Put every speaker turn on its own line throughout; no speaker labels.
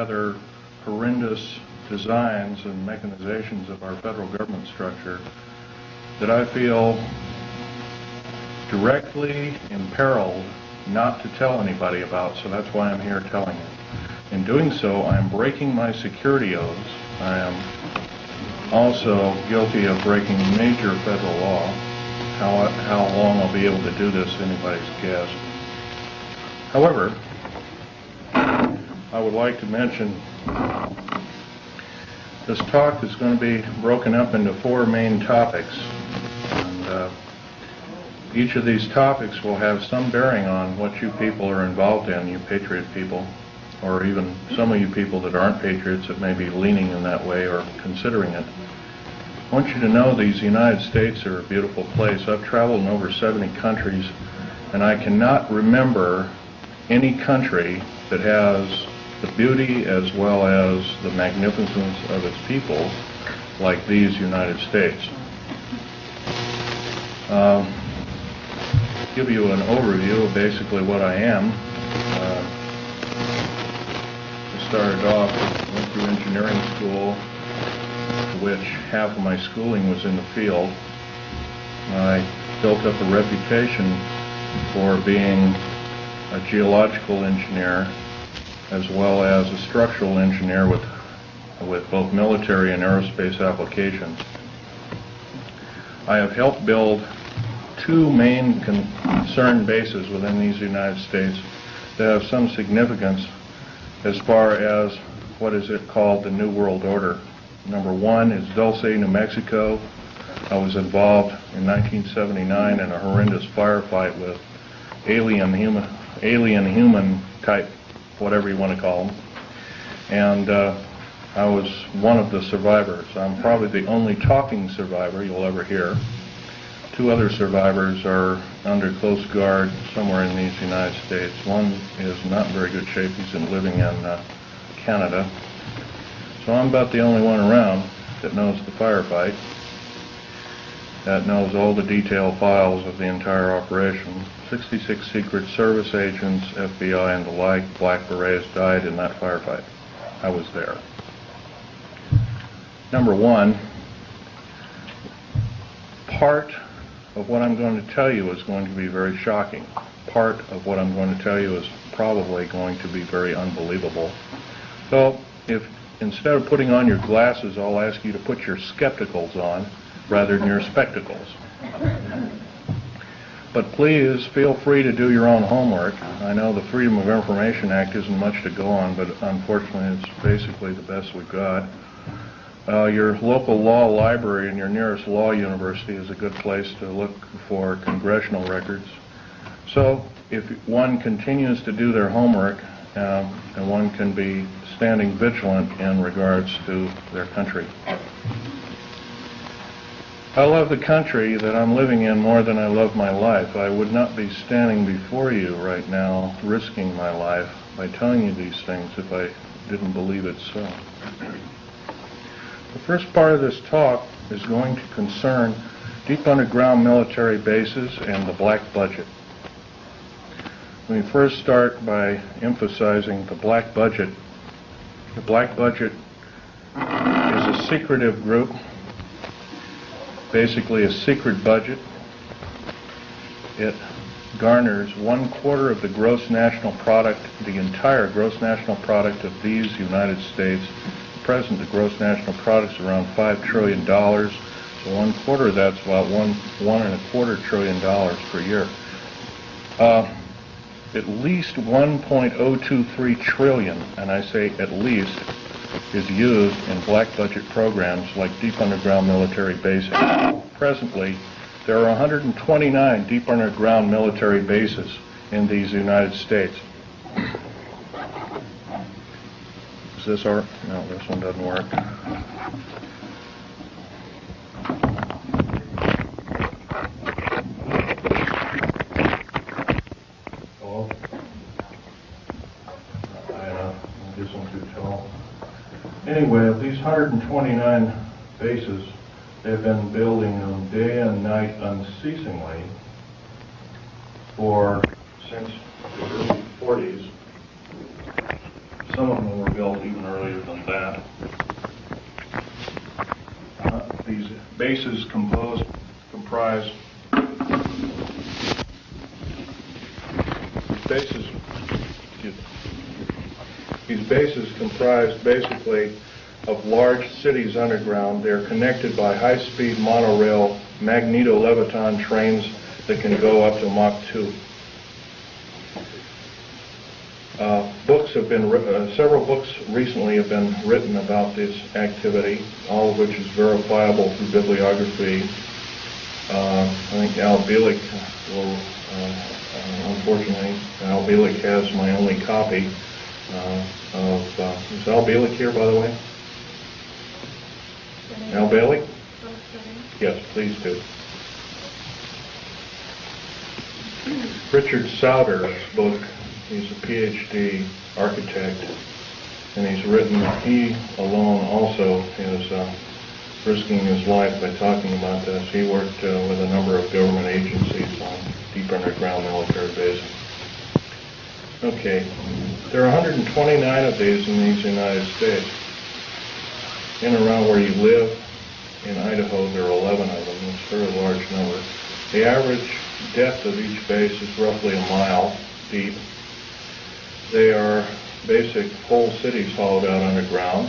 rather horrendous designs and mechanizations of our federal government structure that I feel directly imperiled not to tell anybody about, so that's why I'm here telling it. In doing so, I am breaking my security oaths. I am also guilty of breaking major federal law. How long I'll be able to do this, anybody's guess. However, I would like to mention this talk is going to be broken up into 4 main topics. And each of these topics will have some bearing on what you people are involved in, you patriot people, or even some of you people that aren't patriots that may be leaning in that way or considering it. I want you to know these United States are a beautiful place. I've traveled in over 70 countries, and I cannot remember any country that has the beauty as well as the magnificence of its people like these United States. Give you an overview of basically what I am. I started off, went through engineering school, which half of my schooling was in the field. I built up a reputation for being a geological engineer as well as a structural engineer with both military and aerospace applications. I have helped build 2 main concern bases within these United States that have some significance as far as what is it called the New World Order. Number 1 is Dulce, New Mexico. I was involved in 1979 in a horrendous firefight with alien human type, whatever you want to call them. And I was one of the survivors. I'm probably the only talking survivor you'll ever hear. 2 other survivors are under close guard somewhere in these United States. One is not in very good shape. He's living in Canada. So I'm about the only one around that knows the firefight, that knows all the detailed files of the entire operation. 66 Secret Service agents, FBI and the like, Black Berets died in that firefight. I was there. Number 1, part of what I'm going to tell you is going to be very shocking. Part of what I'm going to tell you is probably going to be very unbelievable. So if instead of putting on your glasses, I'll ask you to put your skepticals on rather than your spectacles. But please feel free to do your own homework. I know the Freedom of Information Act isn't much to go on, but unfortunately it's basically the best we've got. Your local law library and your nearest law university is a good place to look for congressional records. So if one continues to do their homework, and one can be standing vigilant in regards to their country. I love the country that I'm living in more than I love my life. I would not be standing before you right now risking my life by telling you these things if I didn't believe it so. The first part of this talk is going to concern deep underground military bases and the black budget. Let me first start by emphasizing the black budget. The black budget is a secretive group, basically a secret budget. It garners 1/4 of the gross national product, the entire gross national product of these United States. At present, the gross national product is around $5 trillion, so 1/4 of that's about $1.25 trillion per year. At least 1.023 trillion, and I say at least, is used in black budget programs like deep underground military bases. Presently, there are 129 deep underground military bases in these United States. Is this our? No, this one doesn't work. Hello? This one's too tall. Anyway, of these 129 bases, they've been building them day and night unceasingly since the early 40s. Some of them were built even earlier than that. These bases comprise these bases comprise basically of large cities underground. They're connected by high-speed monorail magneto-leviton trains that can go up to Mach 2. Several books recently have been written about this activity, all of which is verifiable through bibliography. I think Al Bielek will, unfortunately, Al Bielek has my only copy is Al Bielek here, by the way? Al Bielek? Yes, please do. Richard Sauder's book, he's a PhD architect, and he's written, he alone also is risking his life by talking about this. He worked with a number of government agencies on deep underground military bases. Okay, there are 129 of these in these United States. In and around where you live, in Idaho, there are 11 of them. It's a very large number. The average depth of each base is roughly a mile deep. They are basic whole cities hollowed out underground.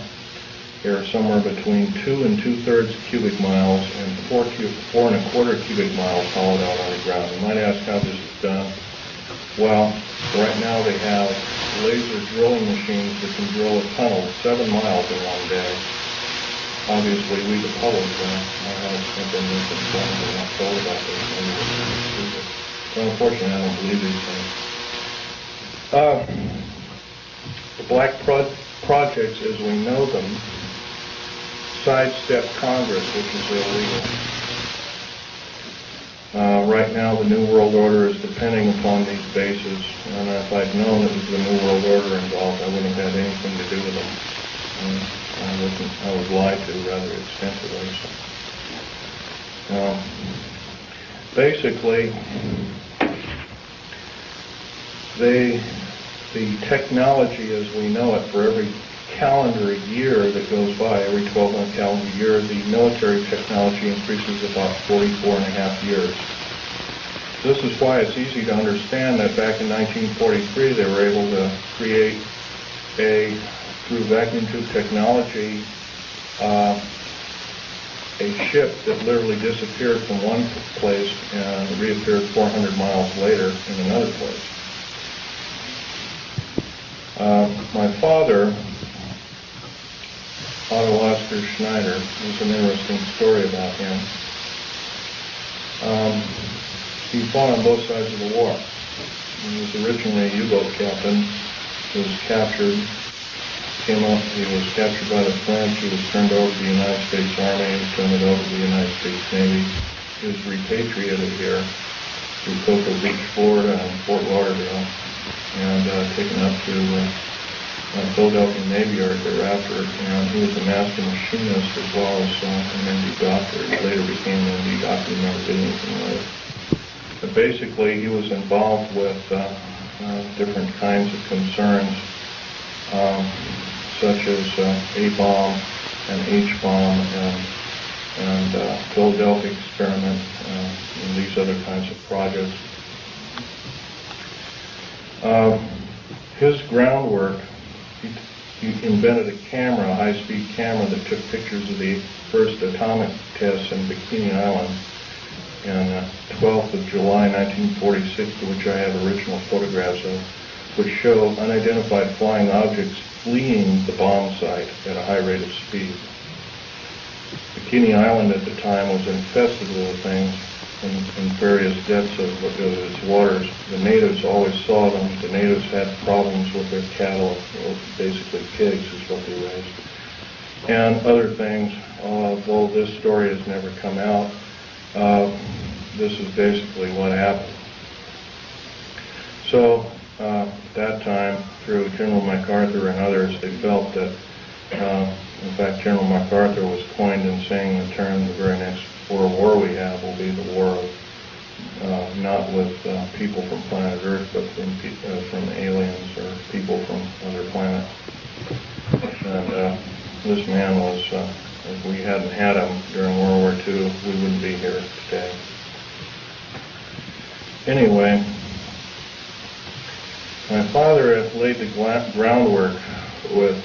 They are somewhere between 2 2/3 cubic miles and 4 1/4 cubic miles hollowed out underground. You might ask how this is done. Well, right now they have laser drilling machines that can drill a tunnel 7 miles in one day. Obviously, we the public have been misinformed and not told about this. So unfortunately, I don't believe these things. The black projects, as we know them, sidestep Congress, which is illegal. Right now, the New World Order is depending upon these bases, and if I'd known it was the New World Order involved, I wouldn't have had anything to do with them. I was lied to rather extensively. So, basically, the technology as we know it for every calendar year that goes by, every 12-month calendar year, the military technology increases about 44.5 years. This is why it's easy to understand that back in 1943 they were able to create through vacuum tube technology, a ship that literally disappeared from one place and reappeared 400 miles later in another place. My father, Otto Schneider, there's an interesting story about him. He fought on both sides of the war. He was originally a U-boat captain. He was captured. He was captured by the French. He was turned over to the United States Army. He was turned over to the United States Navy. He was repatriated here to Cocoa Beach, Florida, and Fort Lauderdale, and taken up to Philadelphia Navy Yard thereafter. And he was a master machinist as well as an MD doctor. He later became an MD doctor and never did anything with it. But basically, he was involved with different kinds of concerns, such as A-bomb and H-bomb and Philadelphia experiment and these other kinds of projects. His groundwork, he invented a camera, a high-speed camera that took pictures of the first atomic tests in Bikini Island on 12th of July 1946, to which I have original photographs of, which show unidentified flying objects fleeing the bomb site at a high rate of speed. Bikini Island at the time was infested with things in various depths of its waters. The natives always saw them. The natives had problems with their cattle, or basically pigs is what they raised, and other things. Though this story has never come out, this is basically what happened. So, that time, through General MacArthur and others, they felt that, in fact, General MacArthur was coined in saying the term, the very next world war we have will be the war of, not with people from planet Earth, but from aliens or people from other planets. And this man was, if we hadn't had him during World War II, we wouldn't be here today. Anyway, my father had laid the groundwork with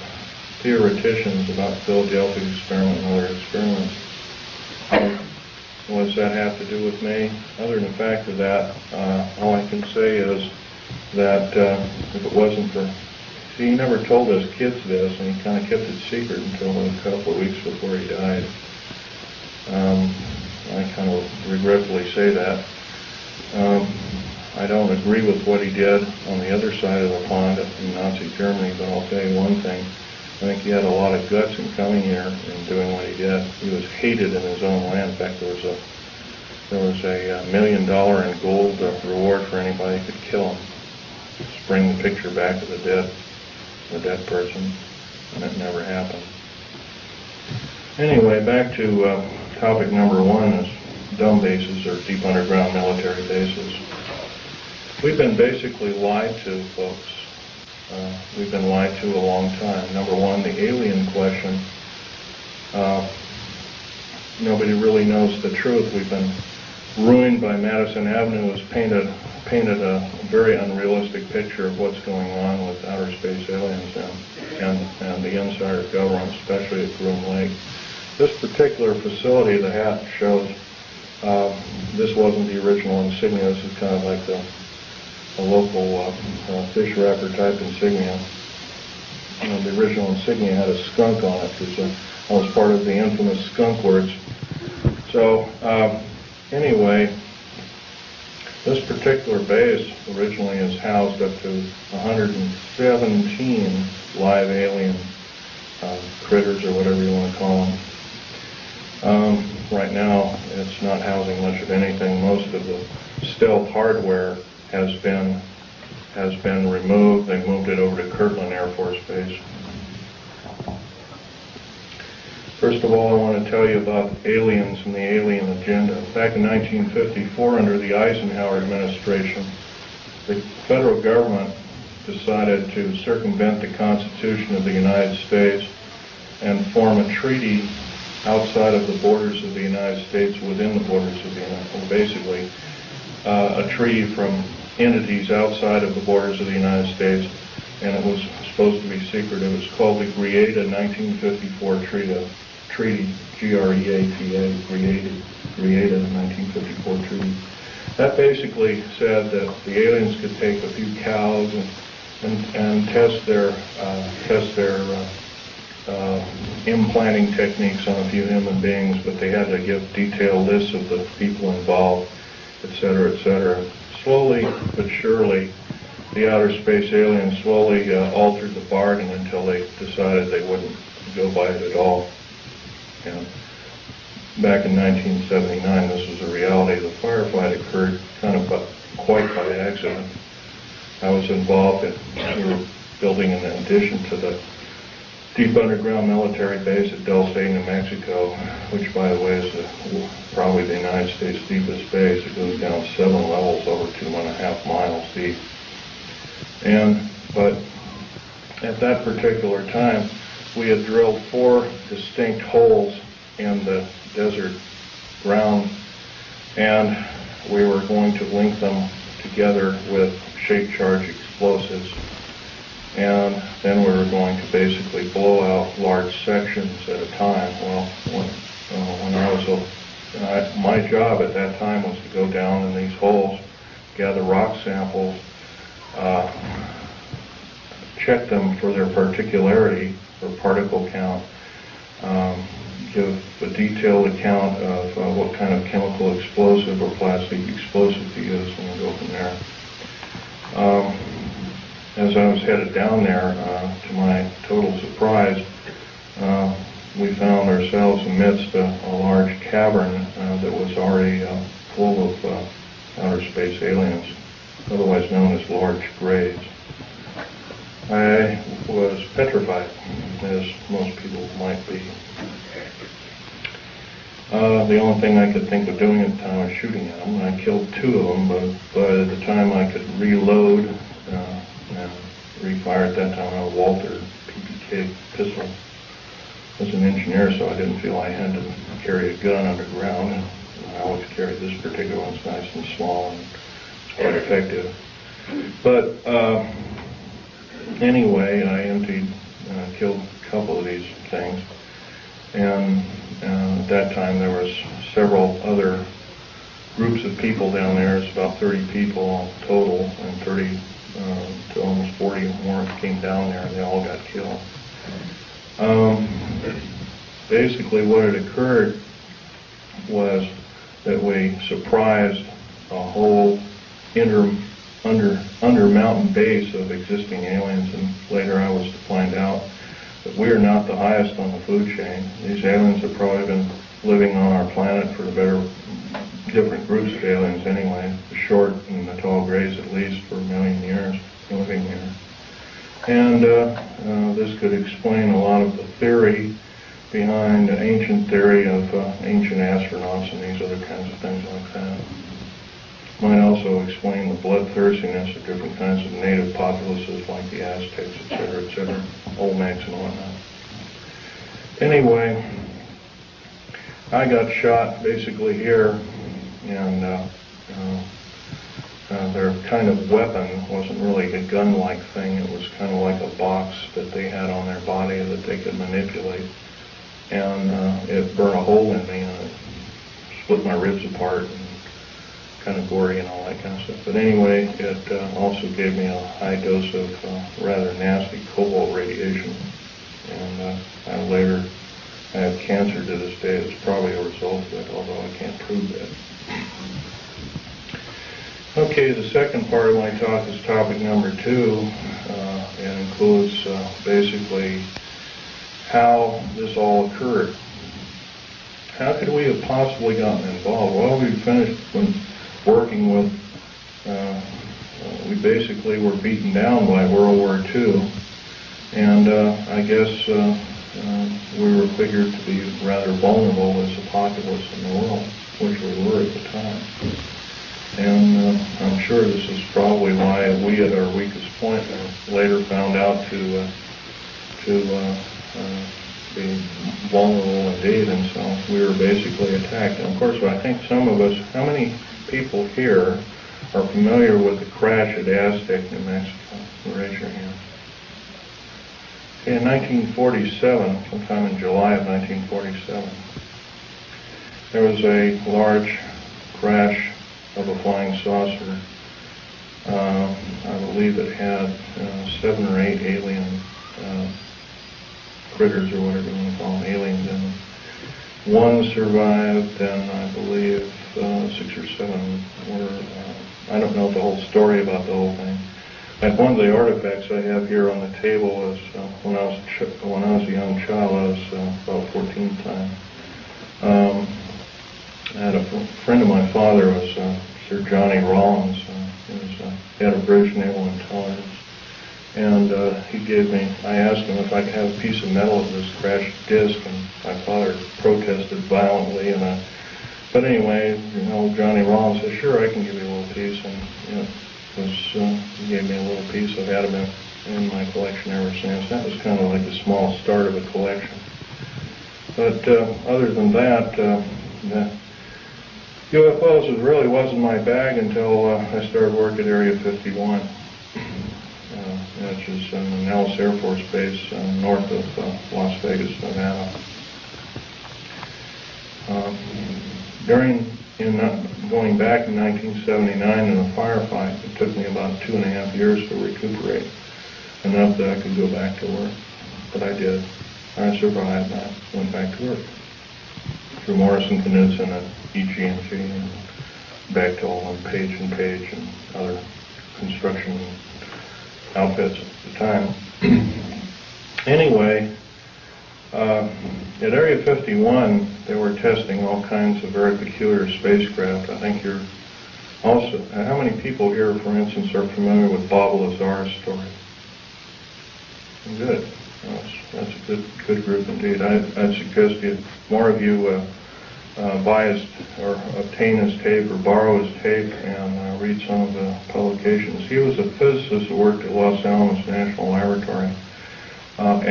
theoreticians about Philadelphia experiment and other experiments. What does that have to do with me? Other than the fact of that, all I can say is that if it wasn't for, see, he never told us kids this, and he kind of kept it secret until a couple of weeks before he died. I kind of regretfully say that. I don't agree with what he did on the other side of the pond in Nazi Germany, but I'll tell you one thing. I think he had a lot of guts in coming here and doing what he did. He was hated in his own land. In fact, there was a $1 million in gold reward for anybody who could kill him. Just bring the picture back of the dead person, and it never happened. Anyway, back to topic number one is dumb bases or deep underground military bases. We've been basically lied to, folks. We've been lied to a long time. Number one, the alien question. Nobody really knows the truth. We've been ruined by Madison Avenue has painted a very unrealistic picture of what's going on with outer space aliens and the inside of government, especially at Groom Lake. This particular facility, the hat shows, this wasn't the original insignia. This is kind of like a local fish wrapper type insignia. The original insignia had a skunk on it because I was part of the infamous skunk words. So anyway, this particular base originally is housed up to 117 live alien critters, or whatever you want to call them. Right now, it's not housing much of anything. Most of the stealth hardware has been removed. They moved it over to Kirtland Air Force Base. First of all, I want to tell you about aliens and the alien agenda. Back in 1954, under the Eisenhower administration, the federal government decided to circumvent the Constitution of the United States and form a treaty outside of the borders of the United States, within the borders of the United States, basically a treaty from entities outside of the borders of the United States, and it was supposed to be secret. It was called the Greada 1954 Treaty, G-R-E-A-T-A, Greada 1954 Treaty. That basically said that the aliens could take a few cows and test their implanting techniques on a few human beings, but they had to give detailed lists of the people involved, etc., etc. Slowly but surely, the outer space aliens slowly altered the bargain until they decided they wouldn't go by it at all. And back in 1979, this was a reality. The firefight occurred kind of quite by accident. I was involved in, we were building an addition to the deep underground military base at Del State, New Mexico, which, by the way, is probably the United States' deepest base. It goes down 7 levels over 2.5 miles deep. But at that particular time, we had drilled 4 distinct holes in the desert ground, and we were going to link them together with shape charge explosives. And then we were going to basically blow out large sections at a time. Well, when I was my job at that time was to go down in these holes, gather rock samples, check them for their particularity or particle count, give a detailed account of what kind of chemical explosive or plastic explosive to use, and go from there. As I was headed down there, to my total surprise, we found ourselves amidst a large cavern that was already full of outer space aliens, otherwise known as large graves. I was petrified, as most people might be. The only thing I could think of doing at the time was shooting at them. I killed 2 of them, but by the time I could reload and refire at that time, I had a Walter .38 pistol. I was an engineer, so I didn't feel I had to carry a gun underground. And I always carried this particular one. It's nice and small, and it's quite effective. But anyway, I killed a couple of these things. And at that time, there was several other groups of people down there. It's about 30 people total, and 30 to almost 40 more came down there, and they all got killed. Basically, what had occurred was that we surprised a whole under mountain base of existing aliens, and later I was to find out that we are not the highest on the food chain. These aliens have probably been living on our planet for different groups of aliens anyway, the short and the tall grays at least for 1 million years living here. And this could explain a lot of the theory behind the ancient theory of ancient astronauts and these other kinds of things like that. Might also explain the bloodthirstiness of different kinds of native populaces like the Aztecs, etc., Olmecs and whatnot. Anyway, I got shot basically here, and their kind of weapon wasn't really a gun-like thing. It was kind of like a box that they had on their body that they could manipulate. And it burned a hole in me, and it split my ribs apart, and kind of gory and all that kind of stuff. But anyway, it also gave me a high dose of rather nasty cobalt radiation. And I have cancer to this day. It's probably a result of it, although I can't prove that. Okay, the second part of my talk is topic number 2. It includes basically how this all occurred. How could we have possibly gotten involved? Well, we finished working with, we basically were beaten down by World War II, and I guess we were figured to be rather vulnerable as a populace in the world, which we were at the time. And I'm sure this is probably why we at our weakest point later found out to be vulnerable indeed, and so we were basically attacked. And of course, I think some of us, how many people here are familiar with the crash at Aztec, New Mexico? Raise your hand. In 1947, sometime in July of 1947, there was a large crash of a flying saucer. I believe it had 7 or 8 alien critters, or whatever you want to call them, aliens in them. 1 survived, and I believe 6 or 7 were, I don't know the whole story about the whole thing. Like one of the artifacts I have here on the table was when I was a young child. I was about 14 at the time. I had a friend of my father was Sir Johnny Rawlins. He had a British Naval Intelligence, and I asked him if I could have a piece of metal of this crashed disc, and my father protested violently. But anyway, Johnny Rawlins said, "Sure, I can give you a little piece," and he gave me a little piece. I've had them in my collection ever since. That was kind of like the small start of a collection. But other than that, the UFOs really wasn't my bag until I started work at Area 51, which is in Nellis Air Force Base north of Las Vegas, Nevada. Going back in 1979 in a firefight, it took me about 2.5 years to recuperate, enough that I could go back to work. But I did. I survived. I went back to work through Morrison Knudsen and EG&G, and back to all of Page and Page and other construction outfits at the time. Anyway, at Area 51, they were testing all kinds of very peculiar spacecraft. I think you're also, how many people here, for instance, are familiar with Bob Lazar's story? Good. That's a good group indeed. I'd suggest more of you buy his, or obtain his tape or borrow his tape and read some of the publications. He was a physicist who worked at Los Alamos National Laboratory.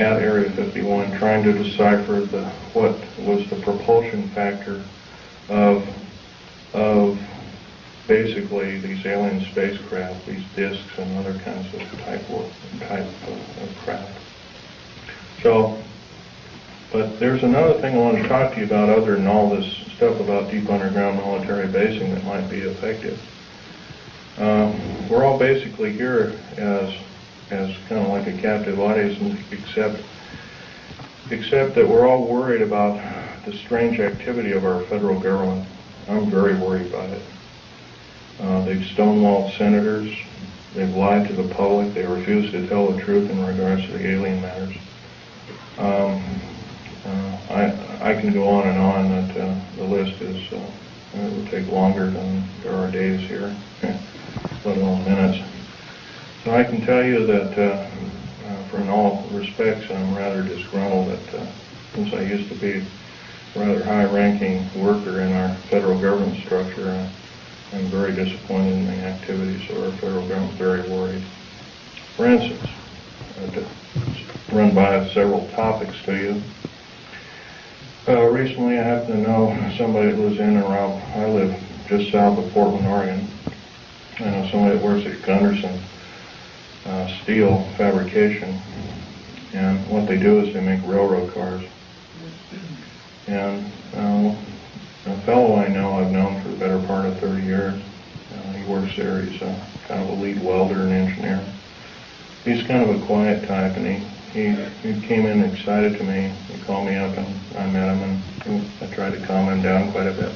at Area 51 trying to decipher what was the propulsion factor of basically these alien spacecraft, these discs and other kinds of type of craft. So, but there's another thing I want to talk to you about other than all this stuff about deep underground military basing that might be effective. We're all basically here as kind of like a captive audience, except that we're all worried about the strange activity of our federal government. I'm very worried about it. They've stonewalled senators. They've lied to the public. They refuse to tell the truth in regards to the alien matters. I can go on and on. That the list is it would take longer than there are days here, let alone minutes. So I can tell you that, for in all respects, I'm rather disgruntled that since I used to be a rather high-ranking worker in our federal government structure, I'm very disappointed in the activities of our federal government, very worried. For instance, to run by several topics to you. Recently I happen to know somebody that lives in and around, I live just south of Portland, Oregon. I know somebody that works at Gunderson steel fabrication, and what they do is they make railroad cars. And a fellow I know, I've known for the better part of 30 years. He works there. He's kind of a lead welder and engineer. He's kind of a quiet type, and he came in excited to me. He called me up, and I met him, and I tried to calm him down quite a bit.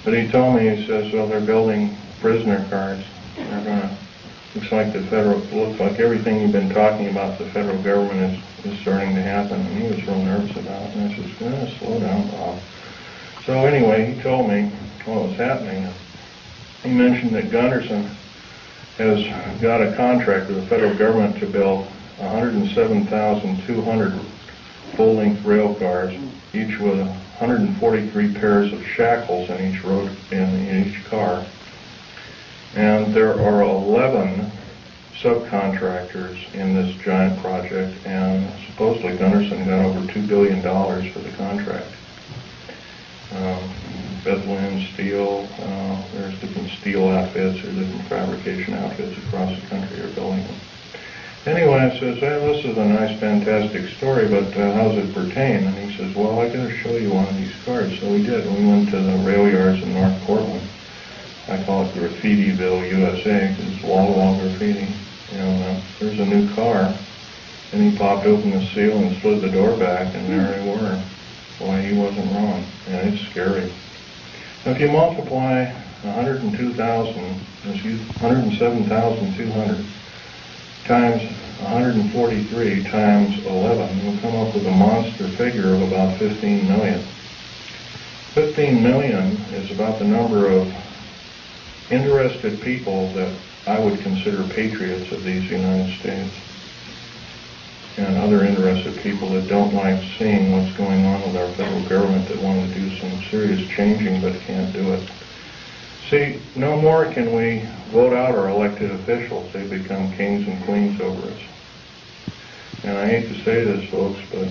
But he told me, he says, well, they're building prisoner cars. They're going to, looks like everything you've been talking about the federal government is starting to happen. And he was real nervous about it. And I said, slow down, Bob. So anyway, he told me what was happening. He mentioned that Gunderson has got a contract with the federal government to build 107,200 full-length rail cars, each with 143 pairs of shackles in each car. And there are 11 subcontractors in this giant project, and supposedly Gunderson got over $2 billion for the contract. Bethlehem Steel, there's different steel outfits or different fabrication outfits across the country are building them. Anyway, I says, hey, this is a nice, fantastic story, but how does it pertain? And he says, well, I got to show you one of these cars. So we did. We went to the rail yards in North Portland. I call it Graffitiville, USA, because it's wall-to-wall graffiti. And there's a new car, and he popped open the seal and slid the door back, and there they were. Boy, he wasn't wrong. And it's scary. Now, if you multiply 107,200 times 143 times 11, you'll come up with a monster figure of about 15 million. 15 million is about the number of interested people that I would consider patriots of these United States, and other interested people that don't like seeing what's going on with our federal government, that want to do some serious changing but can't do it. See, no more can we vote out our elected officials. They become kings and queens over us. And I hate to say this, folks, but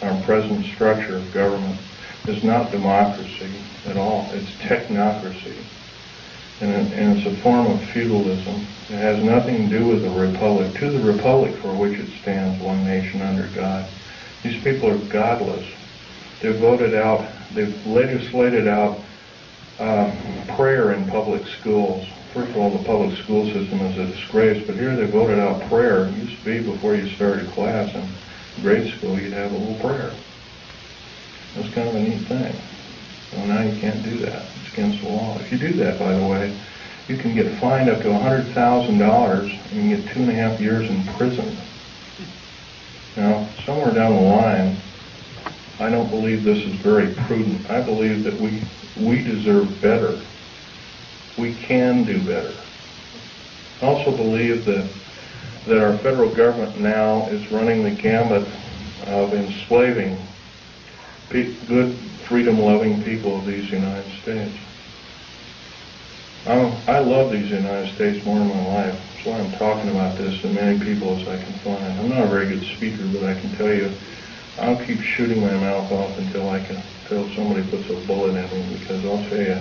our present structure of government is not democracy at all. It's technocracy. And it's a form of feudalism. It has nothing to do with the republic. To the republic for which it stands, one nation under God. These people are godless. They've legislated out prayer in public schools. First of all, the public school system is a disgrace, but here they voted out prayer. It used to be before you started class in grade school, you'd have a little prayer. That's kind of a neat thing. Well, now you can't do that. It's against the law. If you do that, by the way, you can get fined up to $100,000 and you can get 2.5 years in prison. Now, somewhere down the line, I don't believe this is very prudent. I believe that we deserve better. We can do better. I also believe that our federal government now is running the gambit of enslaving good, freedom-loving people of these United States. I love these United States more in my life. That's why I'm talking about this to as many people as I can find. I'm not a very good speaker, but I can tell you, I'll keep shooting my mouth off until somebody puts a bullet in me, because I'll tell you,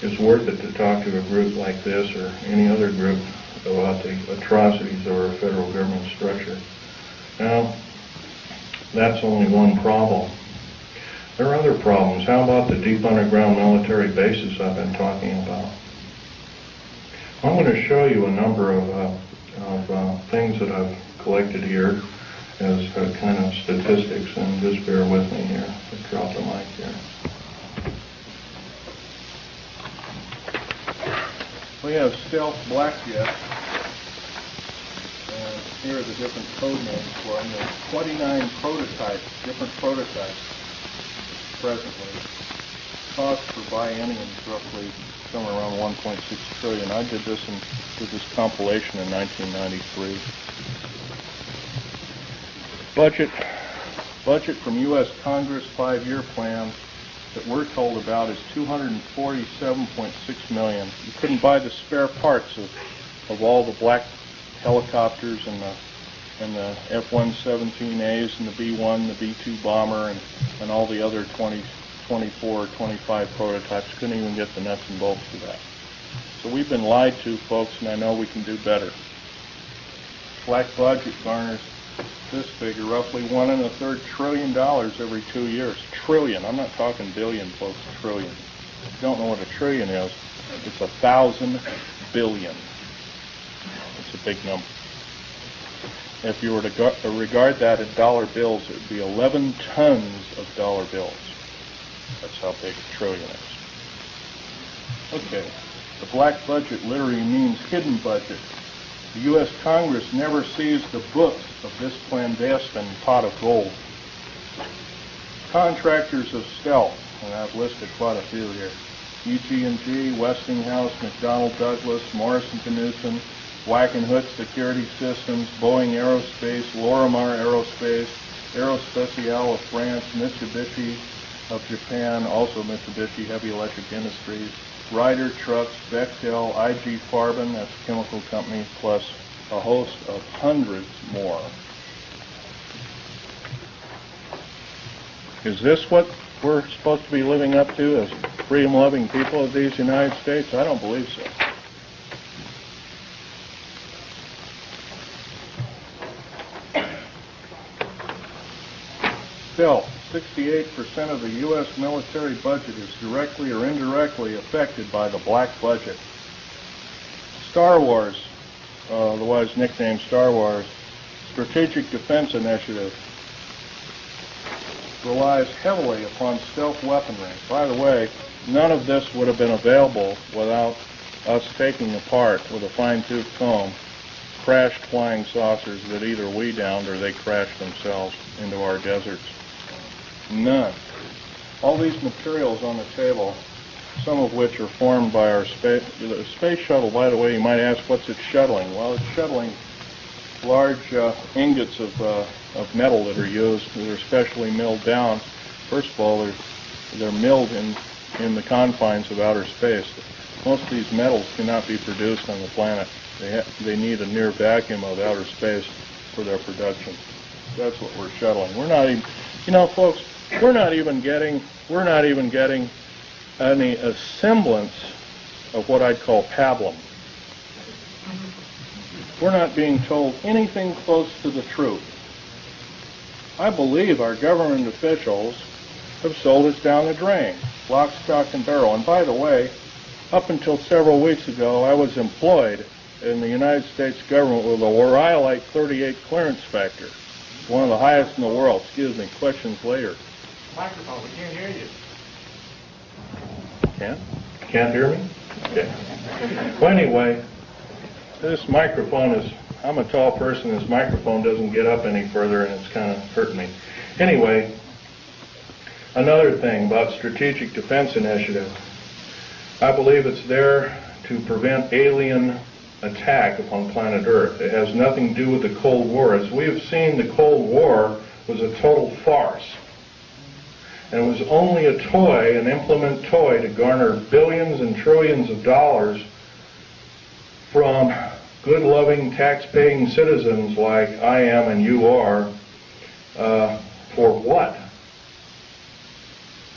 it's worth it to talk to a group like this or any other group about the atrocities of our federal government structure. Now, that's only one problem. There are other problems. How about the deep underground military bases I've been talking about? I'm going to show you a number of things that I've collected here as kind of statistics, and just bear with me here. I'll drop the mic here. We have stealth black jets, and here are the different code names for them. There's 29 prototypes, different prototypes presently. Cost per biennium is roughly somewhere around 1.6 trillion. I did this compilation in 1993. Budget from U.S. Congress 5-year plan that we're told about is $247.6 million. You couldn't buy the spare parts of all the black helicopters and the F-117As and the B-1, the B-2 bomber, and all the other 24, 25 prototypes. Couldn't even get the nuts and bolts for that. So we've been lied to, folks, and I know we can do better. Black budget garners this figure, roughly $1.25 trillion every 2 years. Trillion. I'm not talking billion, folks. Trillion. If you don't know what a trillion is, it's 1,000 billion. It's a big number. If you were to regard that in dollar bills, it would be 11 tons of dollar bills. That's how big a trillion is. Okay. The black budget literally means hidden budget. The U.S. Congress never sees the books of this clandestine pot of gold. Contractors of stealth, and I've listed quite a few here. UG&G, Westinghouse, McDonnell Douglas, Morrison-Knudsen, Wackenhut Security Systems, Boeing Aerospace, Lorimar Aerospace, Aerospatiale of France, Mitsubishi of Japan, also Mitsubishi Heavy Electric Industries, Ryder Trucks, Bechtel, IG Farben, that's a chemical company, plus a host of hundreds more. Is this what we're supposed to be living up to as freedom-loving people of these United States? I don't believe so. Still, 68% of the U.S. military budget is directly or indirectly affected by the black budget. Star Wars, otherwise nicknamed Star Wars, Strategic Defense Initiative, relies heavily upon stealth weaponry. By the way, none of this would have been available without us taking apart with a fine-tooth comb crashed flying saucers that either we downed or they crashed themselves into our deserts. None. All these materials on the table, some of which are formed by our space shuttle, by the way, you might ask, what's it shuttling? Well, it's shuttling large ingots of metal that are used, that are specially milled down. First of all, they're milled in the confines of outer space. Most of these metals cannot be produced on the planet. They need a near vacuum of outer space for their production. That's what we're shuttling. We're not even, folks, we're not even getting any semblance of what I'd call pablum. We're not being told anything close to the truth. I believe our government officials have sold us down the drain, lock, stock, and barrel. And by the way, up until several weeks ago, I was employed in the United States government with a rhyolite 38 clearance factor, one of the highest in the world. Excuse me, questions later.
Microphone, we can't hear you.
Can't hear me? Okay. Well, anyway, this microphone is, I'm a tall person, this microphone doesn't get up any further and it's kind of hurting me. Anyway, another thing about Strategic Defense Initiative. I believe it's there to prevent alien attack upon planet Earth. It has nothing to do with the Cold War. As we have seen, the Cold War was a total farce. and it was only a toy, an implement toy, to garner billions and trillions of dollars from good, loving, tax-paying citizens like I am and you are. For what?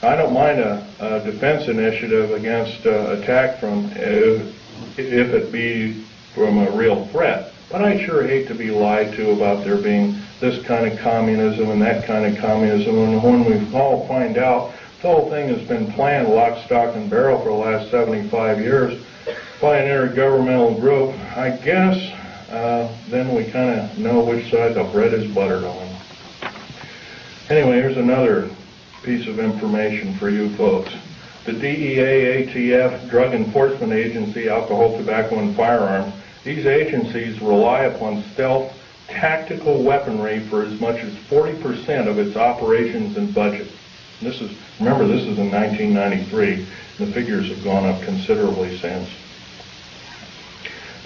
I don't mind a defense initiative against attack from, if it be from a real threat. But I sure hate to be lied to about there being this kind of communism and that kind of communism. And when we all find out the whole thing has been planned lock, stock, and barrel for the last 75 years by an intergovernmental group, I guess then we kind of know which side the bread is buttered on. Anyway, here's another piece of information for you folks. The DEA, ATF, Drug Enforcement Agency, Alcohol, Tobacco, and Firearms, these agencies rely upon stealth tactical weaponry for as much as 40% of its operations and budget. And remember, this is in 1993. The figures have gone up considerably since.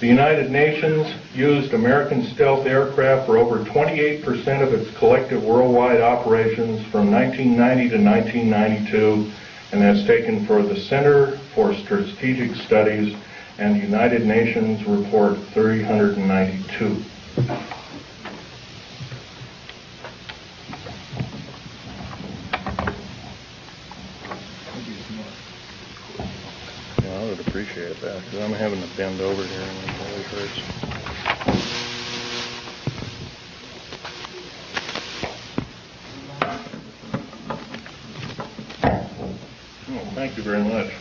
The United Nations used American stealth aircraft for over 28% of its collective worldwide operations from 1990 to 1992, and that's taken for the Center for Strategic Studies and the United Nations Report 392. Yeah, I would appreciate that, because I'm having to bend over here and it really hurts. Oh, thank you very much.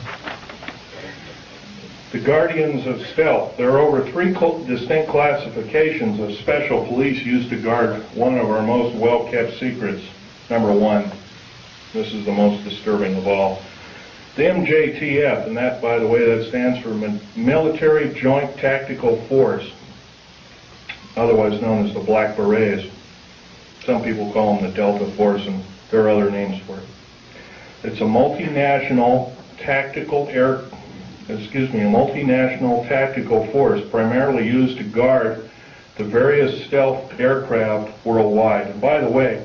The Guardians of Stealth. There are over 3 distinct classifications of special police used to guard one of our most well-kept secrets. Number 1, this is the most disturbing of all. The MJTF, and that, by the way, that stands for Military Joint Tactical Force, otherwise known as the Black Berets. Some people call them the Delta Force, and there are other names for it. It's a multinational tactical force primarily used to guard the various stealth aircraft worldwide. And by the way,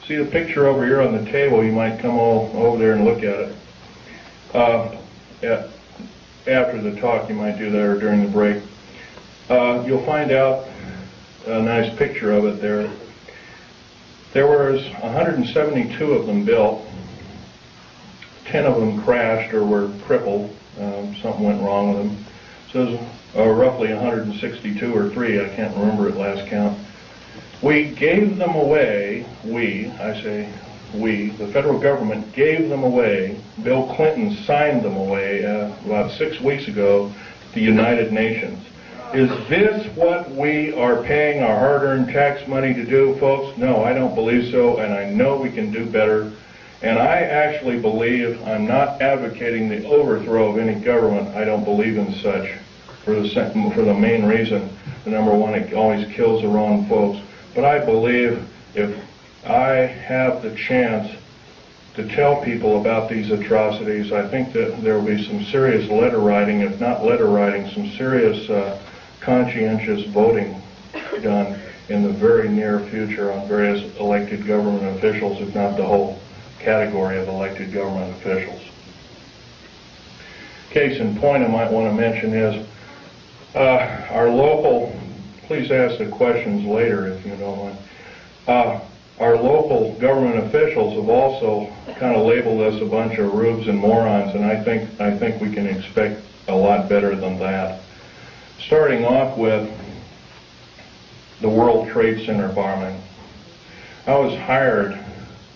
see the picture over here on the table? You might come over there and look at it. After the talk, you might do that, or during the break. You'll find out a nice picture of it there. There was 172 of them built. 10 of them crashed or were crippled. Something went wrong with them. So there's roughly 162 or 3. I can't remember at last count. We gave them away. The federal government gave them away. Bill Clinton signed them away about 6 weeks ago to the United Nations. Is this what we are paying our hard-earned tax money to do, folks? No, I don't believe so, and I know we can do better. And I actually believe, I'm not advocating the overthrow of any government. I don't believe in such for the main reason. Number 1, it always kills the wrong folks. But I believe if I have the chance to tell people about these atrocities, I think that there will be some serious letter writing, if not letter writing, some serious conscientious voting done in the very near future on various elected government officials, if not the whole category of elected government officials. Case in point I might want to mention is our local, please ask the questions later if you don't mind. Our local government officials have also kind of labeled us a bunch of rubes and morons, and I think we can expect a lot better than that. Starting off with the World Trade Center bombing. I was hired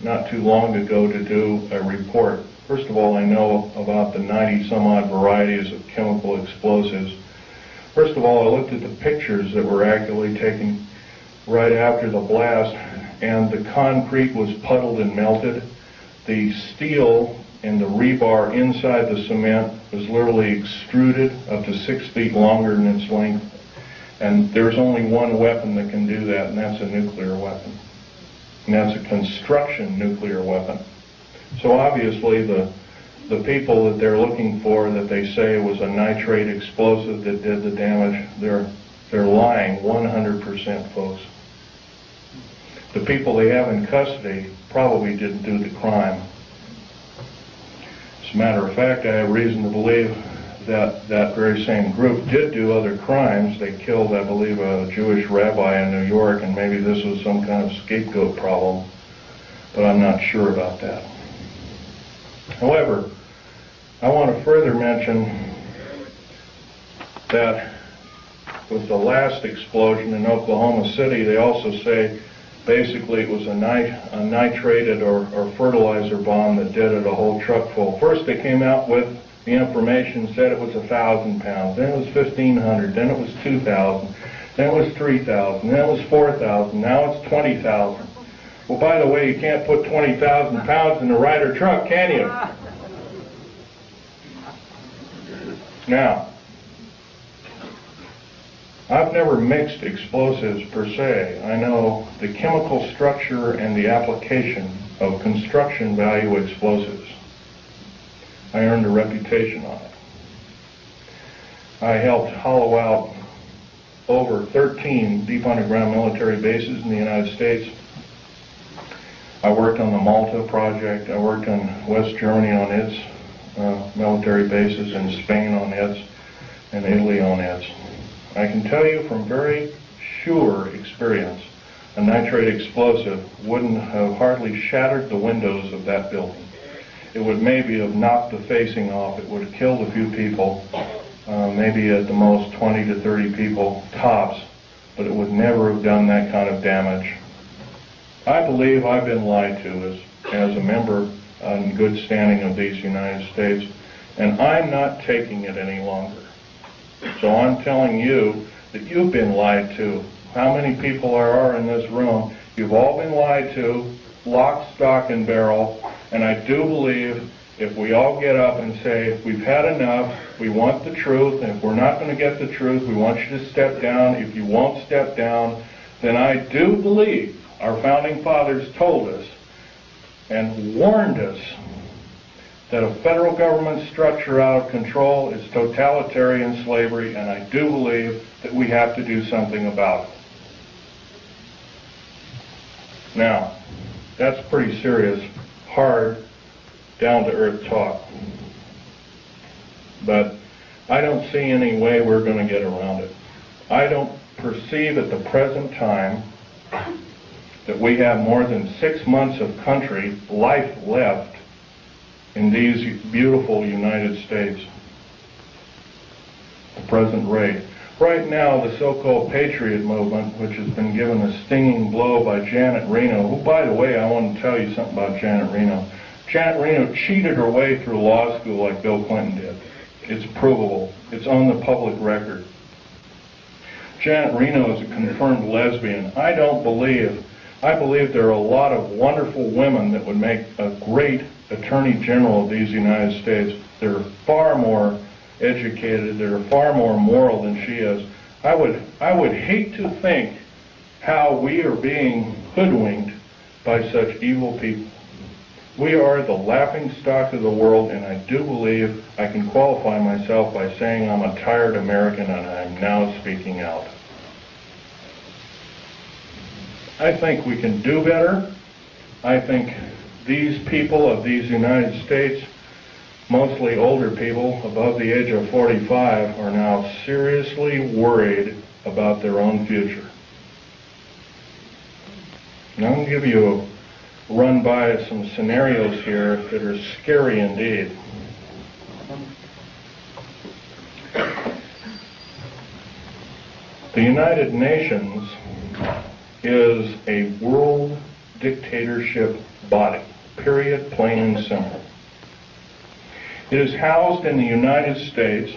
not too long ago to do a report. First of all, I know about the 90-some-odd varieties of chemical explosives. First of all, I looked at the pictures that were actually taken right after the blast, and the concrete was puddled and melted. The steel and the rebar inside the cement was literally extruded up to 6 feet longer than its length. And there's only one weapon that can do that, and that's a nuclear weapon. And that's a construction nuclear weapon. So obviously the people that they're looking for, that they say was a nitrate explosive that did the damage, they're lying 100%, folks. the people they have in custody probably didn't do the crime. As a matter of fact, I have reason to believe that that very same group did do other crimes. They killed, I believe, a Jewish rabbi in New York, and maybe this was some kind of scapegoat problem, but I'm not sure about that. However, I want to further mention that with the last explosion in Oklahoma City, they also say basically it was a nitrated or fertilizer bomb that did it, a whole truck full. First they came out with the information, said it was 1,000 pounds, then it was 1,500, then it was 2,000, then it was 3,000, then it was 4,000, now it's 20,000. Well, by the way, you can't put 20,000 pounds in a Ryder truck, can you? Now, I've never mixed explosives per se. I know the chemical structure and the application of construction value explosives. I earned a reputation on it. I helped hollow out over 13 deep underground military bases in the United States. I worked on the Malta project. I worked in West Germany on its military bases, in Spain on its, and Italy on its. I can tell you from very sure experience, a nitrate explosive wouldn't have hardly shattered the windows of that building. It would maybe have knocked the facing off. It would have killed a few people, maybe at the most 20 to 30 people tops, but it would never have done that kind of damage. I believe I've been lied to as a member in good standing of these United States, and I'm not taking it any longer. So I'm telling you that you've been lied to. How many people are in this room? You've all been lied to, lock, stock, and barrel, and I do believe if we all get up and say, we've had enough, we want the truth, and if we're not going to get the truth, we want you to step down. If you won't step down, then I do believe our founding fathers told us and warned us that a federal government structure out of control is totalitarian slavery, and I do believe that we have to do something about it. Now, that's pretty serious, hard, down-to-earth talk. But I don't see any way we're going to get around it. I don't perceive at the present time that we have more than 6 months of country life left in these beautiful United States. The present rate. Right now, the so-called Patriot movement, which has been given a stinging blow by Janet Reno, who, by the way, I want to tell you something about Janet Reno. Janet Reno cheated her way through law school like Bill Clinton did. It's provable. It's on the public record. Janet Reno is a confirmed lesbian. I believe there are a lot of wonderful women that would make a great Attorney General of these United States. They're far more educated, they're far more moral than she is. I would hate to think how we are being hoodwinked by such evil people. We are the laughing stock of the world, and I do believe I can qualify myself by saying I'm a tired American, and I'm now speaking out. I think we can do better. I think these people of these United States, mostly older people above the age of 45, are now seriously worried about their own future. And I'm going to give you a run by some scenarios here that are scary indeed. The United Nations is a world dictatorship body, period, plain and simple. It is housed in the United States.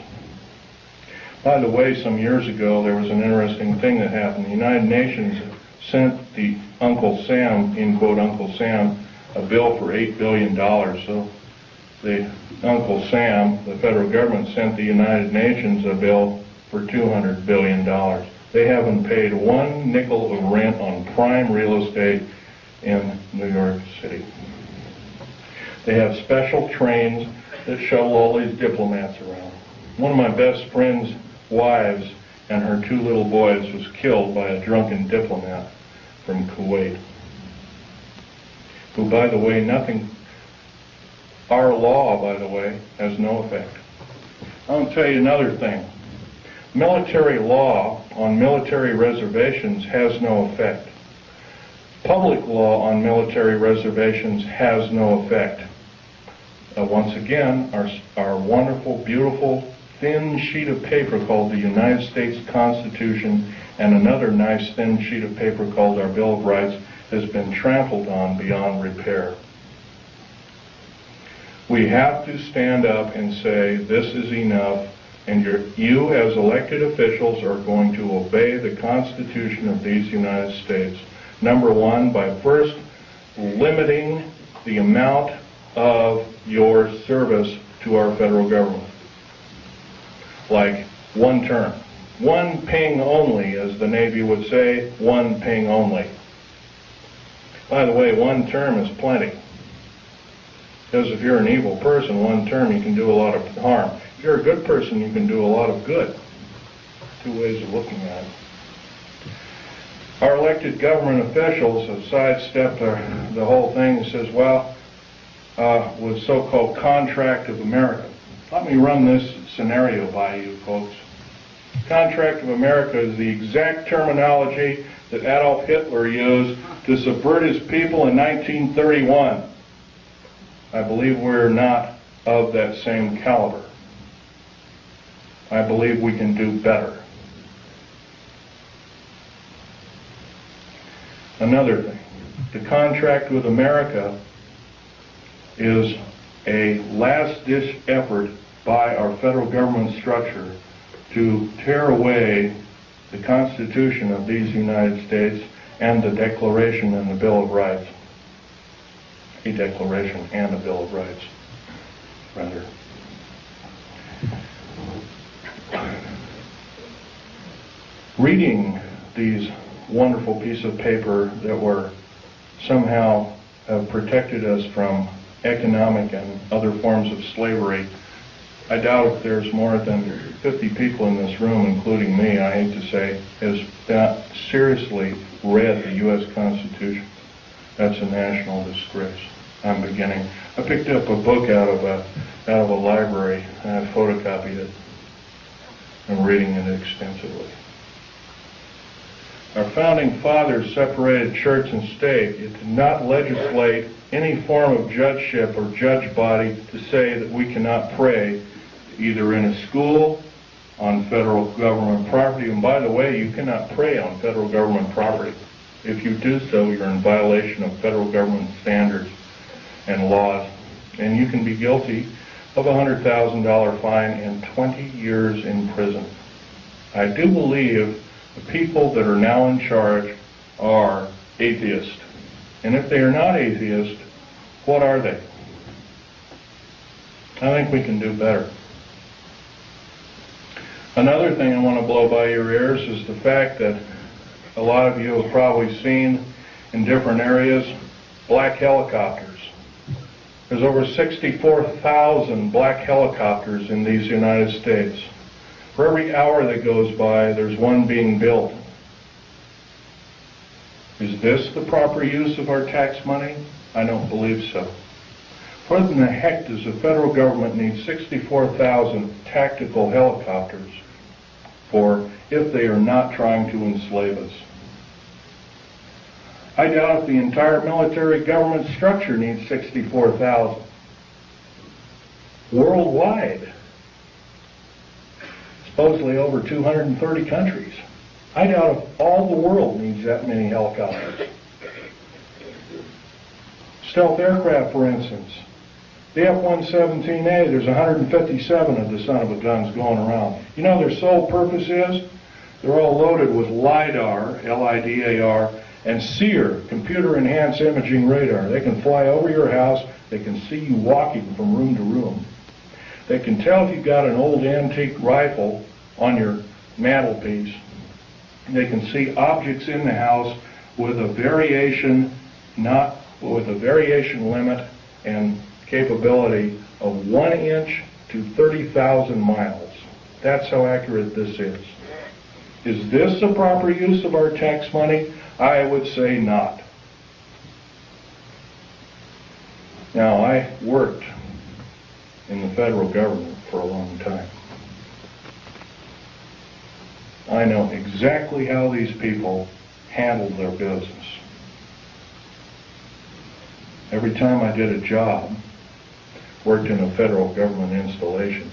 By the way, some years ago there was an interesting thing that happened. The United Nations sent the Uncle Sam, in quote Uncle Sam, a bill for $8 billion. So the Uncle Sam, the federal government, sent the United Nations a bill for $200 billion. They haven't paid one nickel of rent on prime real estate in New York City. They have special trains that shuttle all these diplomats around. One of my best friend's wives and her 2 little boys was killed by a drunken diplomat from Kuwait. who, by the way, our law, by the way, has no effect. I'll tell you another thing. Military law on military reservations has no effect. Public law on military reservations has no effect. Once again, our wonderful, beautiful, thin sheet of paper called the United States Constitution and another nice thin sheet of paper called our Bill of Rights has been trampled on beyond repair. We have to stand up and say, this is enough, and you as elected officials are going to obey the Constitution of these United States. Number one, by first limiting the amount of your service to our federal government. Like one term. One ping only, as the Navy would say, one ping only. By the way, one term is plenty. Because if you're an evil person, one term you can do a lot of harm. If you're a good person, you can do a lot of good. Two ways of looking at it. Our elected government officials have sidestepped the whole thing and says, well, with so-called Contract of America. Let me run this scenario by you, folks. Contract of America is the exact terminology that Adolf Hitler used to subvert his people in 1931. I believe we're not of that same caliber. I believe we can do better. Another thing, the contract with America is a last-ditch effort by our federal government structure to tear away the Constitution of these United States and the Declaration and the Bill of Rights. A Declaration and a Bill of Rights, rather. Reading these wonderful piece of paper that were somehow have protected us from economic and other forms of slavery, I doubt if there's more than 50 people in this room, including me, I hate to say, has not seriously read the U.S. Constitution. That's a national disgrace. I'm beginning. I picked up a book out of a library and I photocopied it. I'm reading it extensively. Our founding fathers separated church and state. It did not legislate any form of judgeship or judge body to say that we cannot pray either in a school, on federal government property. And by the way, you cannot pray on federal government property. If you do so, you're in violation of federal government standards and laws. And you can be guilty of a $100,000 fine and 20 years in prison. I do believe the people that are now in charge are atheists. And if they are not atheists, what are they? I think we can do better. Another thing I want to blow by your ears is the fact that a lot of you have probably seen in different areas black helicopters. There's over 64,000 black helicopters in these United States. For every hour that goes by, there's one being built. Is this the proper use of our tax money? I don't believe so. What in the heck does the federal government need 64,000 tactical helicopters for if they are not trying to enslave us? I doubt if the entire military government structure needs 64,000. Worldwide, supposedly over 230 countries. I doubt if all the world needs that many helicopters. Stealth aircraft, for instance. The F-117A, there's 157 of the son of a guns going around. You know their sole purpose is? They're all loaded with LIDAR, L-I-D-A-R, and SEER, computer-enhanced imaging radar. They can fly over your house. They can see you walking from room to room. They can tell if you've got an old antique rifle on your mantelpiece. They can see objects in the house with a variation, limit and capability of 1 inch to 30,000 miles. That's how accurate this is. Is this the proper use of our tax money? I would say not. Now, I worked in the federal government for a long time. I know exactly how these people handled their business. Every time I did a job, worked in a federal government installation,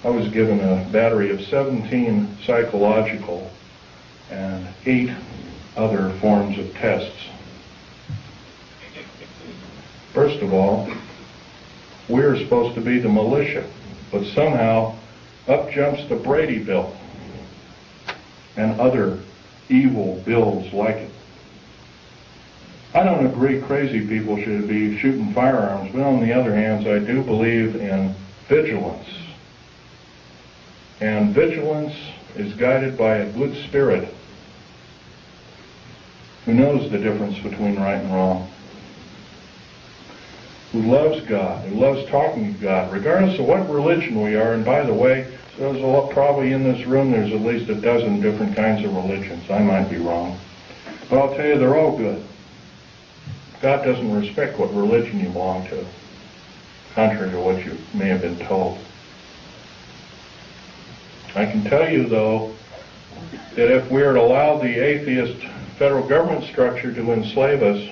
I was given a battery of 17 psychological and 8 other forms of tests. First of all, we're supposed to be the militia, but somehow up jumps the Brady bill and other evil bills like it. I don't agree crazy people should be shooting firearms, but on the other hand, I do believe in vigilance. And vigilance is guided by a good spirit who knows the difference between right and wrong, who loves God, who loves talking to God, regardless of what religion we are. And by the way, there's probably in this room there's at least a dozen different kinds of religions. I might be wrong. But I'll tell you, they're all good. God doesn't respect what religion you belong to, contrary to what you may have been told. I can tell you, though, that if we are to allow the atheist federal government structure to enslave us,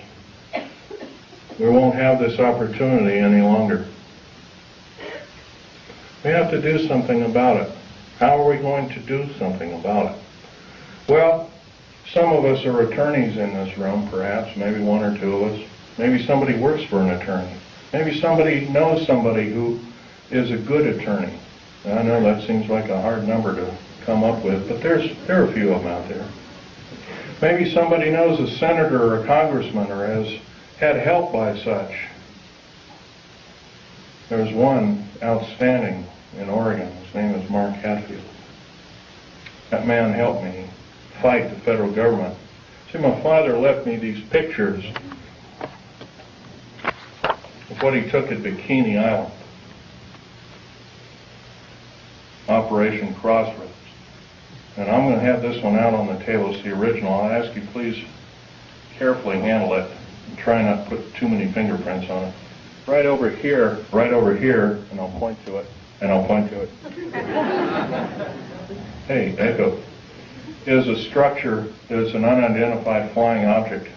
we won't have this opportunity any longer. We have to do something about it. How are we going to do something about it? Well, some of us are attorneys in this room, perhaps, maybe one or two of us. Maybe somebody works for an attorney. Maybe somebody knows somebody who is a good attorney. And I know that seems like a hard number to come up with, but there are a few of them out there. Maybe somebody knows a senator or a congressman or has had help by such. There's one outstanding in Oregon. His name is Mark Hatfield. That man helped me fight the federal government. See, my father left me these pictures of what he took at Bikini Island, Operation Crossroads. And I'm going to have this one out on the table. It's the original. I'll ask you please carefully handle it and try not to put too many fingerprints on it. Right over here, and I'll point to it, and I'll point to it. Hey, echo. Is a structure that is an unidentified flying object.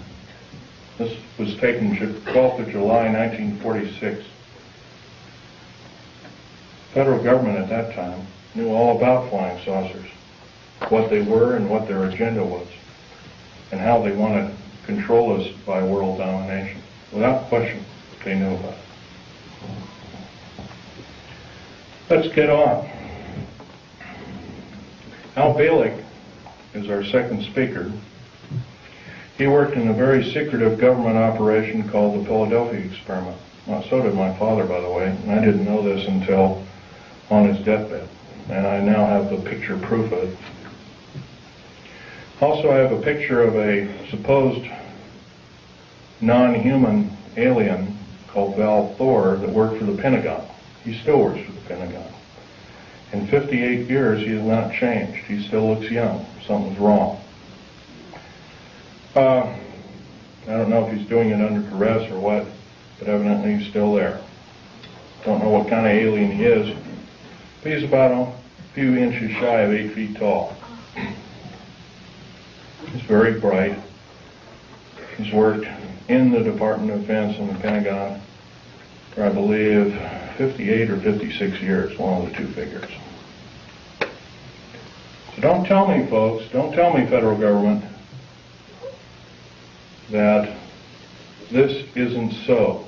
This was taken 12th of July, 1946. The federal government at that time knew all about flying saucers, what they were and what their agenda was, and how they want to control us by world domination. Without question, they knew about it. Let's get on. Al Bielek is our second speaker. He worked in a very secretive government operation called the Philadelphia Experiment. Well, so did my father, by the way, and I didn't know this until on his deathbed, and I now have the picture proof of it. Also, I have a picture of a supposed non-human alien called Val Thor that worked for the Pentagon. He still works for the Pentagon. In 58 years, he has not changed. He still looks young. Something's wrong. I don't know if he's doing it under duress or what, but evidently he's still there. Don't know what kind of alien he is, but he's about a few inches shy of 8 feet tall. He's very bright. He's worked in the Department of Defense and the Pentagon for, I believe, 58 or 56 years, one of the two figures. So don't tell me, folks, don't tell me, federal government, that this isn't so,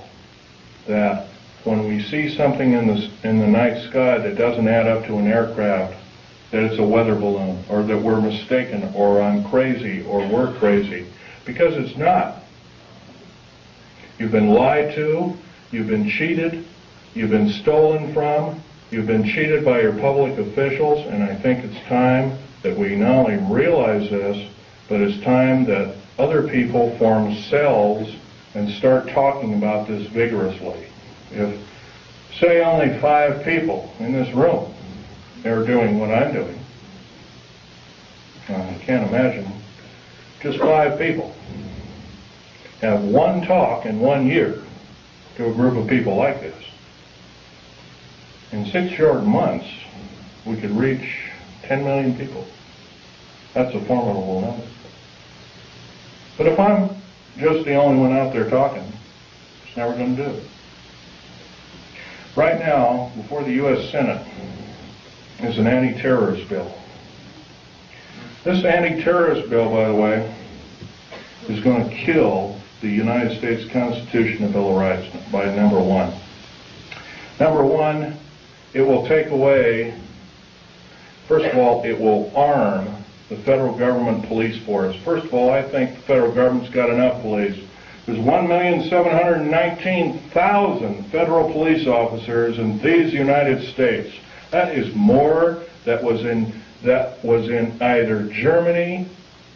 that when we see something in the night sky that doesn't add up to an aircraft, that it's a weather balloon, or that we're mistaken, or I'm crazy, or we're crazy, because it's not. You've been lied to, you've been cheated, you've been stolen from, you've been cheated by your public officials, and I think it's time that we not only realize this, but it's time that other people form cells and start talking about this vigorously. If, say, only 5 people in this room are doing what I'm doing, I can't imagine just 5 people have one talk in 1 year to a group of people like this. In 6 short months, we could reach 10 million people. That's a formidable number. But if I'm just the only one out there talking, it's never going to do it. Right now, before the U.S. Senate, is an anti-terrorist bill. This anti-terrorist bill, by the way, is going to kill the United States Constitution and Bill of Rights by number one. Number one, it will take away, first of all, it will arm the federal government police force. First of all, I think the federal government's got enough police. There's 1,719,000 federal police officers in these United States. That is more that was in either Germany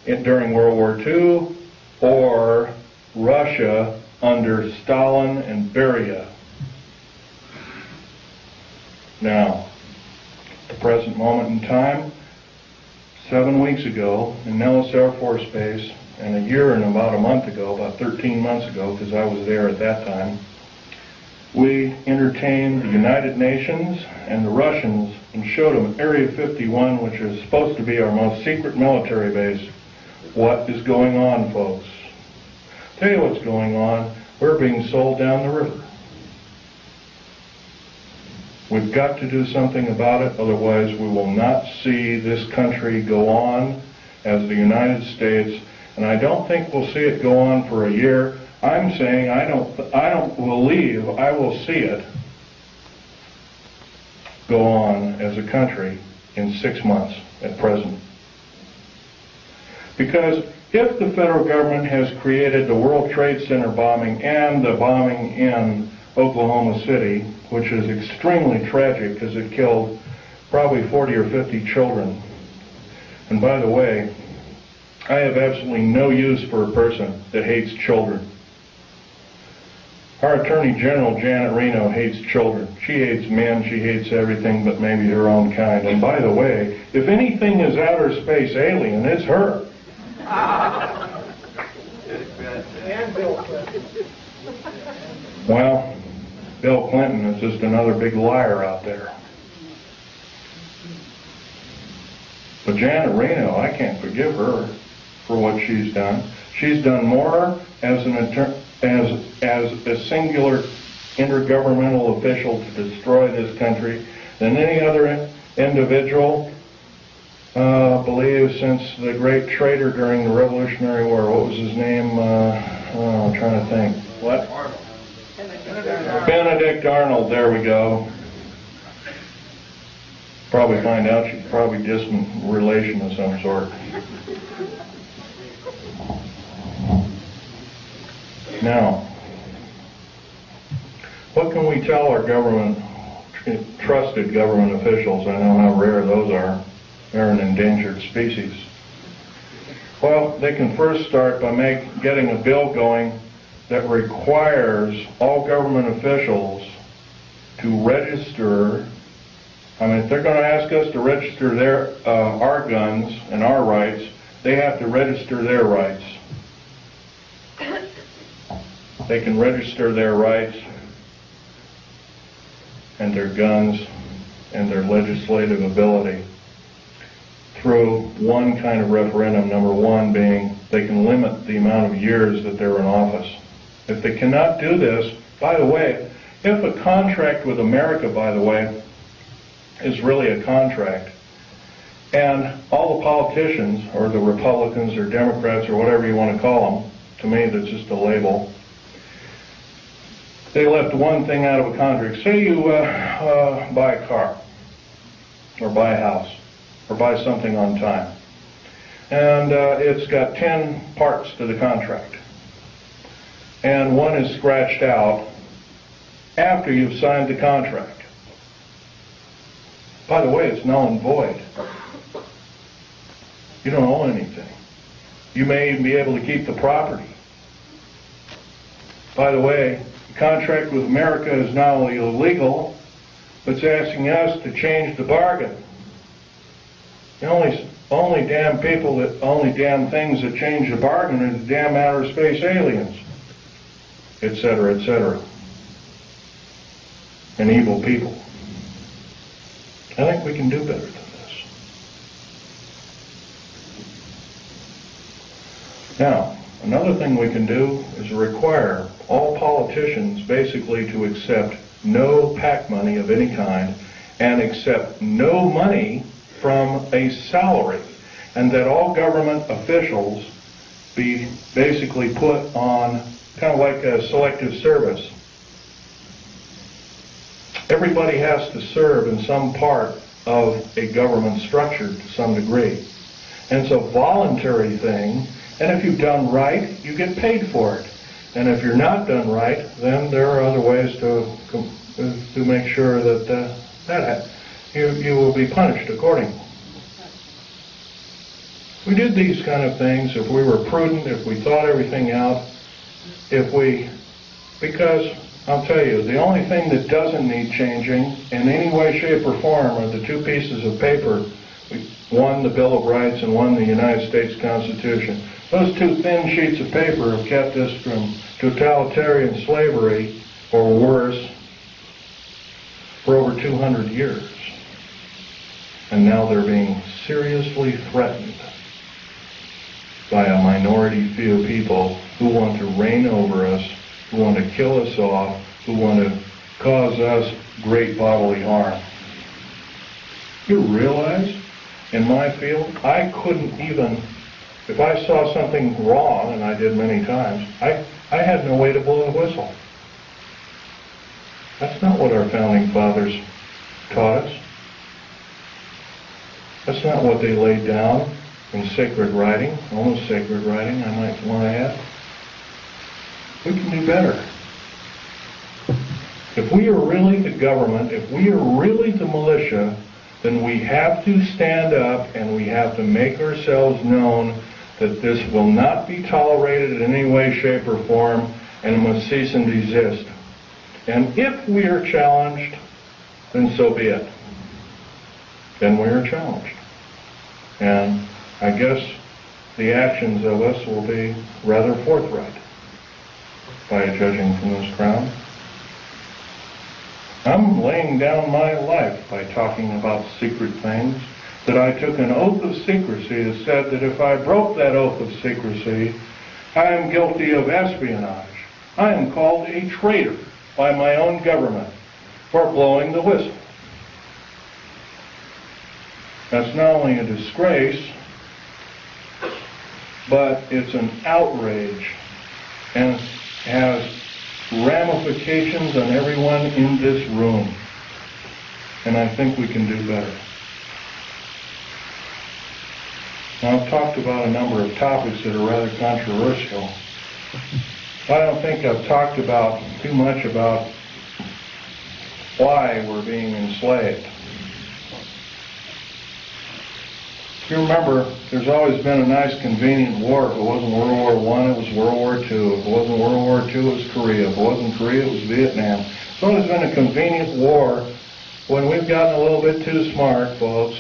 during World War II or Russia under Stalin and Beria. Now, at the present moment in time, 7 weeks ago in Nellis Air Force Base, and a year and about a month ago, about 13 months ago, because I was there at that time, we entertained the United Nations and the Russians and showed them Area 51, which is supposed to be our most secret military base. What is going on, folks? Tell you what's going on. We're being sold down the river. We've got to do something about it, otherwise we will not see this country go on as the United States, and I don't think we'll see it go on for a year. I'm saying I don't believe I will see it go on as a country in 6 months at present. Because if the federal government has created the World Trade Center bombing and the bombing in Oklahoma City, which is extremely tragic because it killed probably 40 or 50 children. And by the way, I have absolutely no use for a person that hates children. Our Attorney General, Janet Reno, hates children. She hates men, she hates everything but maybe her own kind. And by the way, if anything is outer space alien, it's her.
And Bill Clinton.
Well, Bill Clinton is just another big liar out there. But Janet Reno, I can't forgive her for what she's done. She's done more as a singular intergovernmental official to destroy this country than any other individual, I believe, since the great traitor during the Revolutionary War. What was his name? I'm trying to think. What?
Arnold.
Benedict Arnold, there we go. Probably find out she's probably distant relation of some sort. Now, what can we tell our government, trusted government officials? I know how rare those are. They're an endangered species. Well, they can first start by getting a bill going that requires all government officials to register. I mean, if they're going to ask us to register our guns and our rights, they have to register their rights. They can register their rights and their guns and their legislative ability through one kind of referendum, number one being they can limit the amount of years that they're in office. If they cannot do this, by the way, if a contract with America, by the way, is really a contract, and all the politicians, or the Republicans or Democrats or whatever you want to call them, to me that's just a label, they left one thing out of a contract. Say you buy a car, or buy a house, or buy something on time, and it's got 10 parts to the contract, and one is scratched out after you've signed the contract. By the way, it's null and void. You don't own anything. You may even be able to keep the property. By the way, the contract with America is not only illegal, but it's asking us to change the bargain. The only damn things that change the bargain are the damn outer space aliens, etc., etc. and evil people. I think we can do better than this. Now, another thing we can do is require all politicians basically to accept no PAC money of any kind and accept no money from a salary, and that all government officials be basically put on kind of like a selective service. Everybody has to serve in some part of a government structure to some degree. And it's a voluntary thing, and if you've done right, you get paid for it. And if you're not done right, then there are other ways to make sure that you will be punished accordingly. We did these kind of things if we were prudent, if we thought everything out, because I'll tell you, the only thing that doesn't need changing in any way, shape, or form are the two pieces of paper, one the Bill of Rights and one the United States Constitution. Those two thin sheets of paper have kept us from totalitarian slavery, or worse, for over 200 years. And now they're being seriously threatened by a minority few people who want to reign over us, who want to kill us off, who want to cause us great bodily harm. You realize, in my field, I couldn't even, if I saw something wrong, and I did many times, I had no way to blow a whistle. That's not what our founding fathers taught us. That's not what they laid down in sacred writing, almost sacred writing, I might want to add. We can do better. If we are really the government, if we are really the militia, then we have to stand up and we have to make ourselves known that this will not be tolerated in any way, shape, or form, and it must cease and desist. And if we are challenged, then so be it. Then we are challenged. And I guess the actions of us will be rather forthright, by judging from this crowd. I'm laying down my life by talking about secret things, that I took an oath of secrecy that said that if I broke that oath of secrecy, I am guilty of espionage. I am called a traitor by my own government for blowing the whistle. That's not only a disgrace, but it's an outrage and has ramifications on everyone in this room. And I think we can do better. Now, I've talked about a number of topics that are rather controversial. I don't think I've talked about too much about why we're being enslaved. If you remember, there's always been a nice convenient war. If it wasn't World War I, it was World War II. If it wasn't World War II, it was Korea. If it wasn't Korea, it was Vietnam. It's always been a convenient war. When we've gotten a little bit too smart, folks,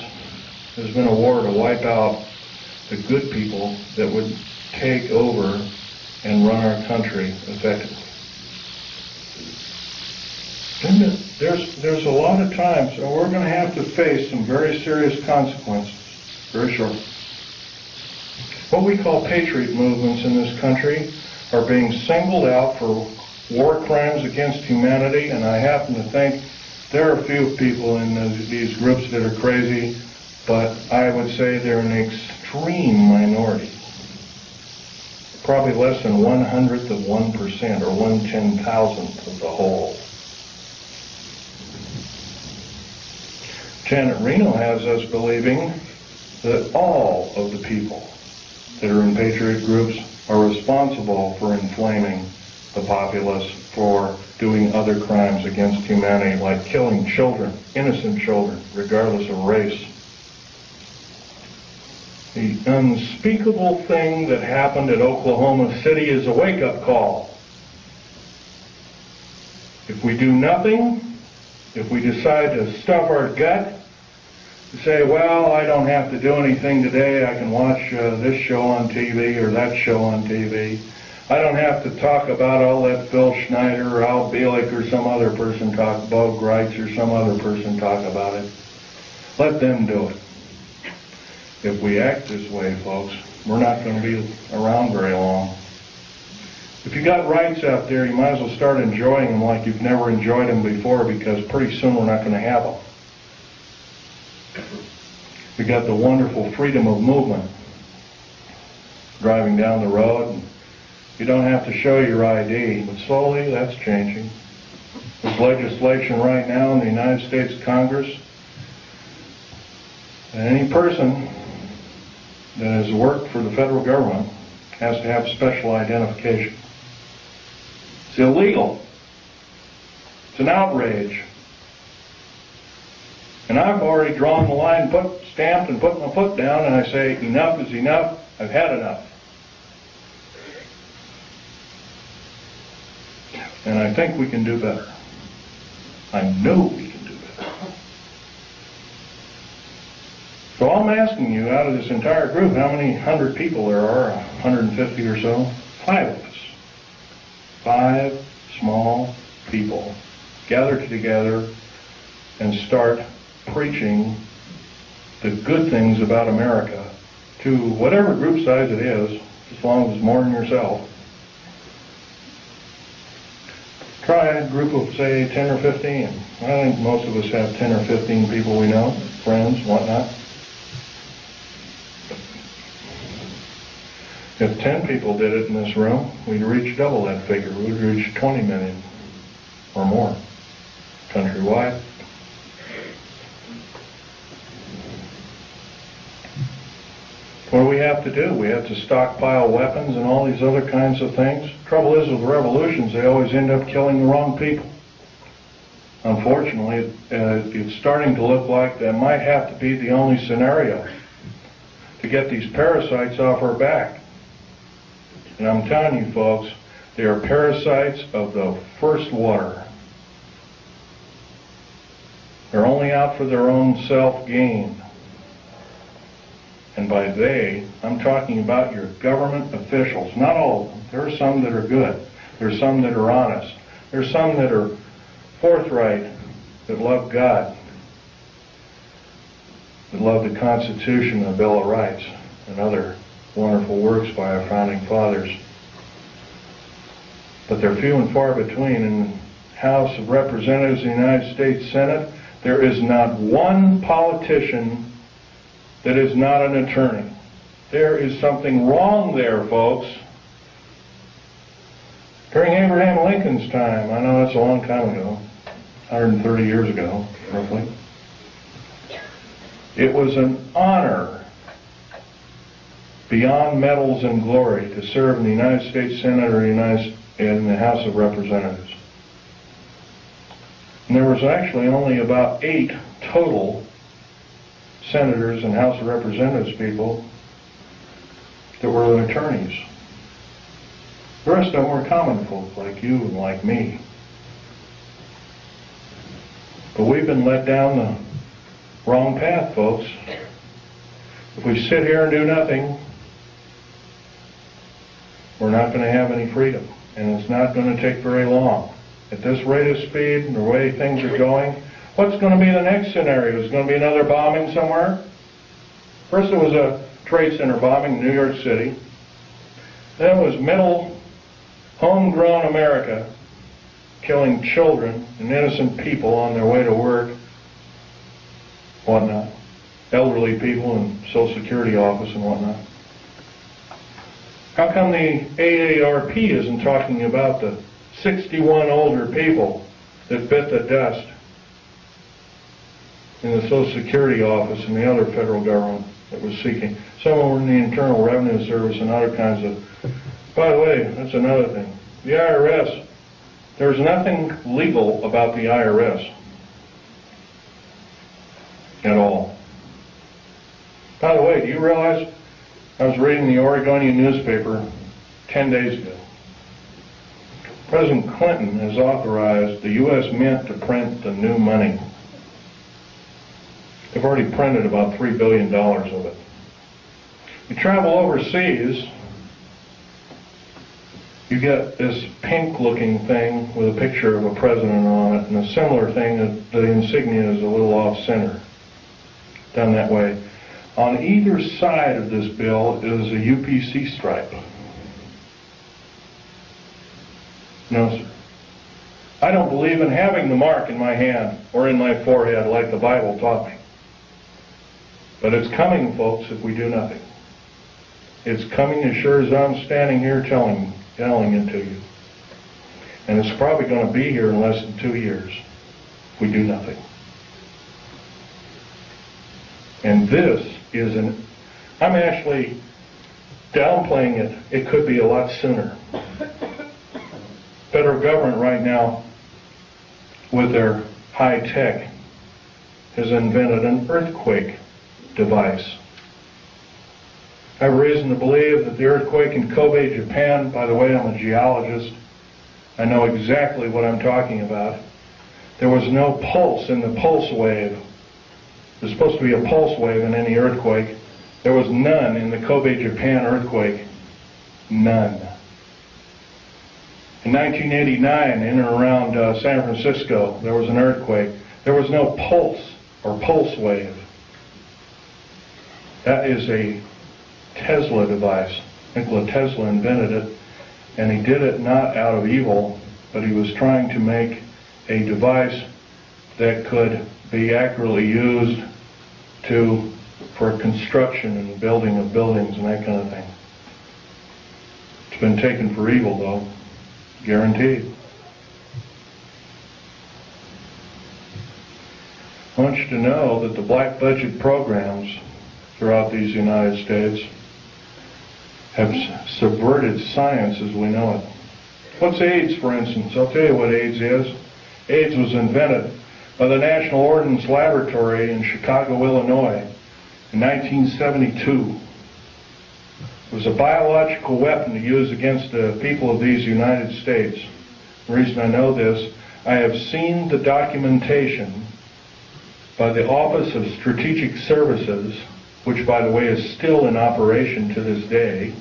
there's been a war to wipe out the good people that would take over and run our country effectively. There's a lot of times, and we're going to have to face some very serious consequences very shortly. What we call patriot movements in this country are being singled out for war crimes against humanity, and I happen to think there are a few people in these groups that are crazy, but I would say they're an extreme minority. Probably less than 1/100th of 1% or 1/10,000th of the whole. Janet Reno has us believing that all of the people that are in patriot groups are responsible for inflaming the populace, for doing other crimes against humanity, like killing children, innocent children, regardless of race. The unspeakable thing that happened at Oklahoma City is a wake-up call. If we do nothing, if we decide to stuff our gut, to say, well, I don't have to do anything today, I can watch this show on TV or that show on TV, I don't have to talk about, I'll let Bill Schneider or Al Bielik or some other person talk, Bo Greitz or some other person talk about it. Let them do it. If we act this way, folks, we're not going to be around very long. If you got rights out there, you might as well start enjoying them like you've never enjoyed them before, because pretty soon we're not going to have them. We got the wonderful freedom of movement. Driving down the road, and you don't have to show your ID, but slowly that's changing. There's legislation right now in the United States Congress that any person that has worked for the federal government has to have special identification. It's illegal. It's an outrage. And I've already drawn the line, stamped and put my foot down, and I say, enough is enough. I've had enough. And I think we can do better. I know we can do better. So I'm asking you, out of this entire group, how many 100 people there are, 150 or so? 5 of us. 5 small people gather together and start preaching the good things about America to whatever group size it is, as long as it's more than yourself. Try a group of, say, 10 or 15. I think most of us have 10 or 15 people we know, friends, whatnot. If 10 people did it in this room, we'd reach double that figure. We'd reach 20 million or more countrywide. What do we have to do? We have to stockpile weapons and all these other kinds of things. Trouble is with revolutions, they always end up killing the wrong people. Unfortunately, it's starting to look like that might have to be the only scenario to get these parasites off our back. And I'm telling you folks, they are parasites of the first water. They're only out for their own self-gain. And by they, I'm talking about your government officials. Not all of them. There are some that are good. There are some that are honest. There are some that are forthright, that love God, that love the Constitution and the Bill of Rights, and other wonderful works by our founding fathers. But they're few and far between. In the House of Representatives of the United States Senate, there is not one politician that is not an attorney. There is something wrong there, folks. During Abraham Lincoln's time, I know that's a long time ago, 130 years ago, roughly, it was an honor beyond medals and glory to serve in the United States Senate or in the House of Representatives. And there was actually only about 8 total senators and House of Representatives people that were attorneys. The rest of them were common folk like you and like me. But we've been led down the wrong path, folks. If we sit here and do nothing, we're not going to have any freedom. And it's not going to take very long. At this rate of speed and the way things are going, what's going to be the next scenario? Is going to be another bombing somewhere? First there was a trade center bombing in New York City. Then it was middle, homegrown America killing children and innocent people on their way to work, whatnot. Elderly people in Social Security office and whatnot. How come the AARP isn't talking about the 61 older people that bit the dust in the Social Security office and the other federal government that was seeking? Some were in the Internal Revenue Service and other kinds of... By the way, that's another thing. The IRS, there's nothing legal about the IRS at all. By the way, do you realize, I was reading the Oregonian newspaper 10 days ago. President Clinton has authorized the U.S. Mint to print the new money. They've already printed about $3 billion of it. You travel overseas, you get this pink-looking thing with a picture of a president on it, and a similar thing that the insignia is a little off-center, done that way. On either side of this bill is a UPC stripe. No, sir. I don't believe in having the mark in my hand or in my forehead like the Bible taught me. But it's coming, folks, if we do nothing. It's coming as sure as I'm standing here telling it to you. And it's probably going to be here in less than 2 years if we do nothing. And this is I'm actually downplaying it. It could be a lot sooner. Federal government right now, with their high tech, has invented an earthquake device. I have reason to believe that the earthquake in Kobe, Japan, by the way, I'm a geologist, I know exactly what I'm talking about. There was no pulse in the pulse wave. There's supposed to be a pulse wave in any earthquake. There was none in the Kobe, Japan earthquake. None. In 1989, in and around San Francisco, there was an earthquake. There was no pulse or pulse wave. That is a Tesla device. Nikola Tesla invented it, and he did it not out of evil, but he was trying to make a device that could be accurately used for construction and building of buildings and that kind of thing. It's been taken for evil, though. Guaranteed. I want you to know that the black budget programs throughout these United States have subverted science as we know it. What's AIDS, for instance? I'll tell you what AIDS is. AIDS was invented by the National Ordnance Laboratory in Chicago, Illinois in 1972. It was a biological weapon to use against the people of these United States. The reason I know this, I have seen the documentation by the Office of Strategic Services, which by the way is still in operation to this day,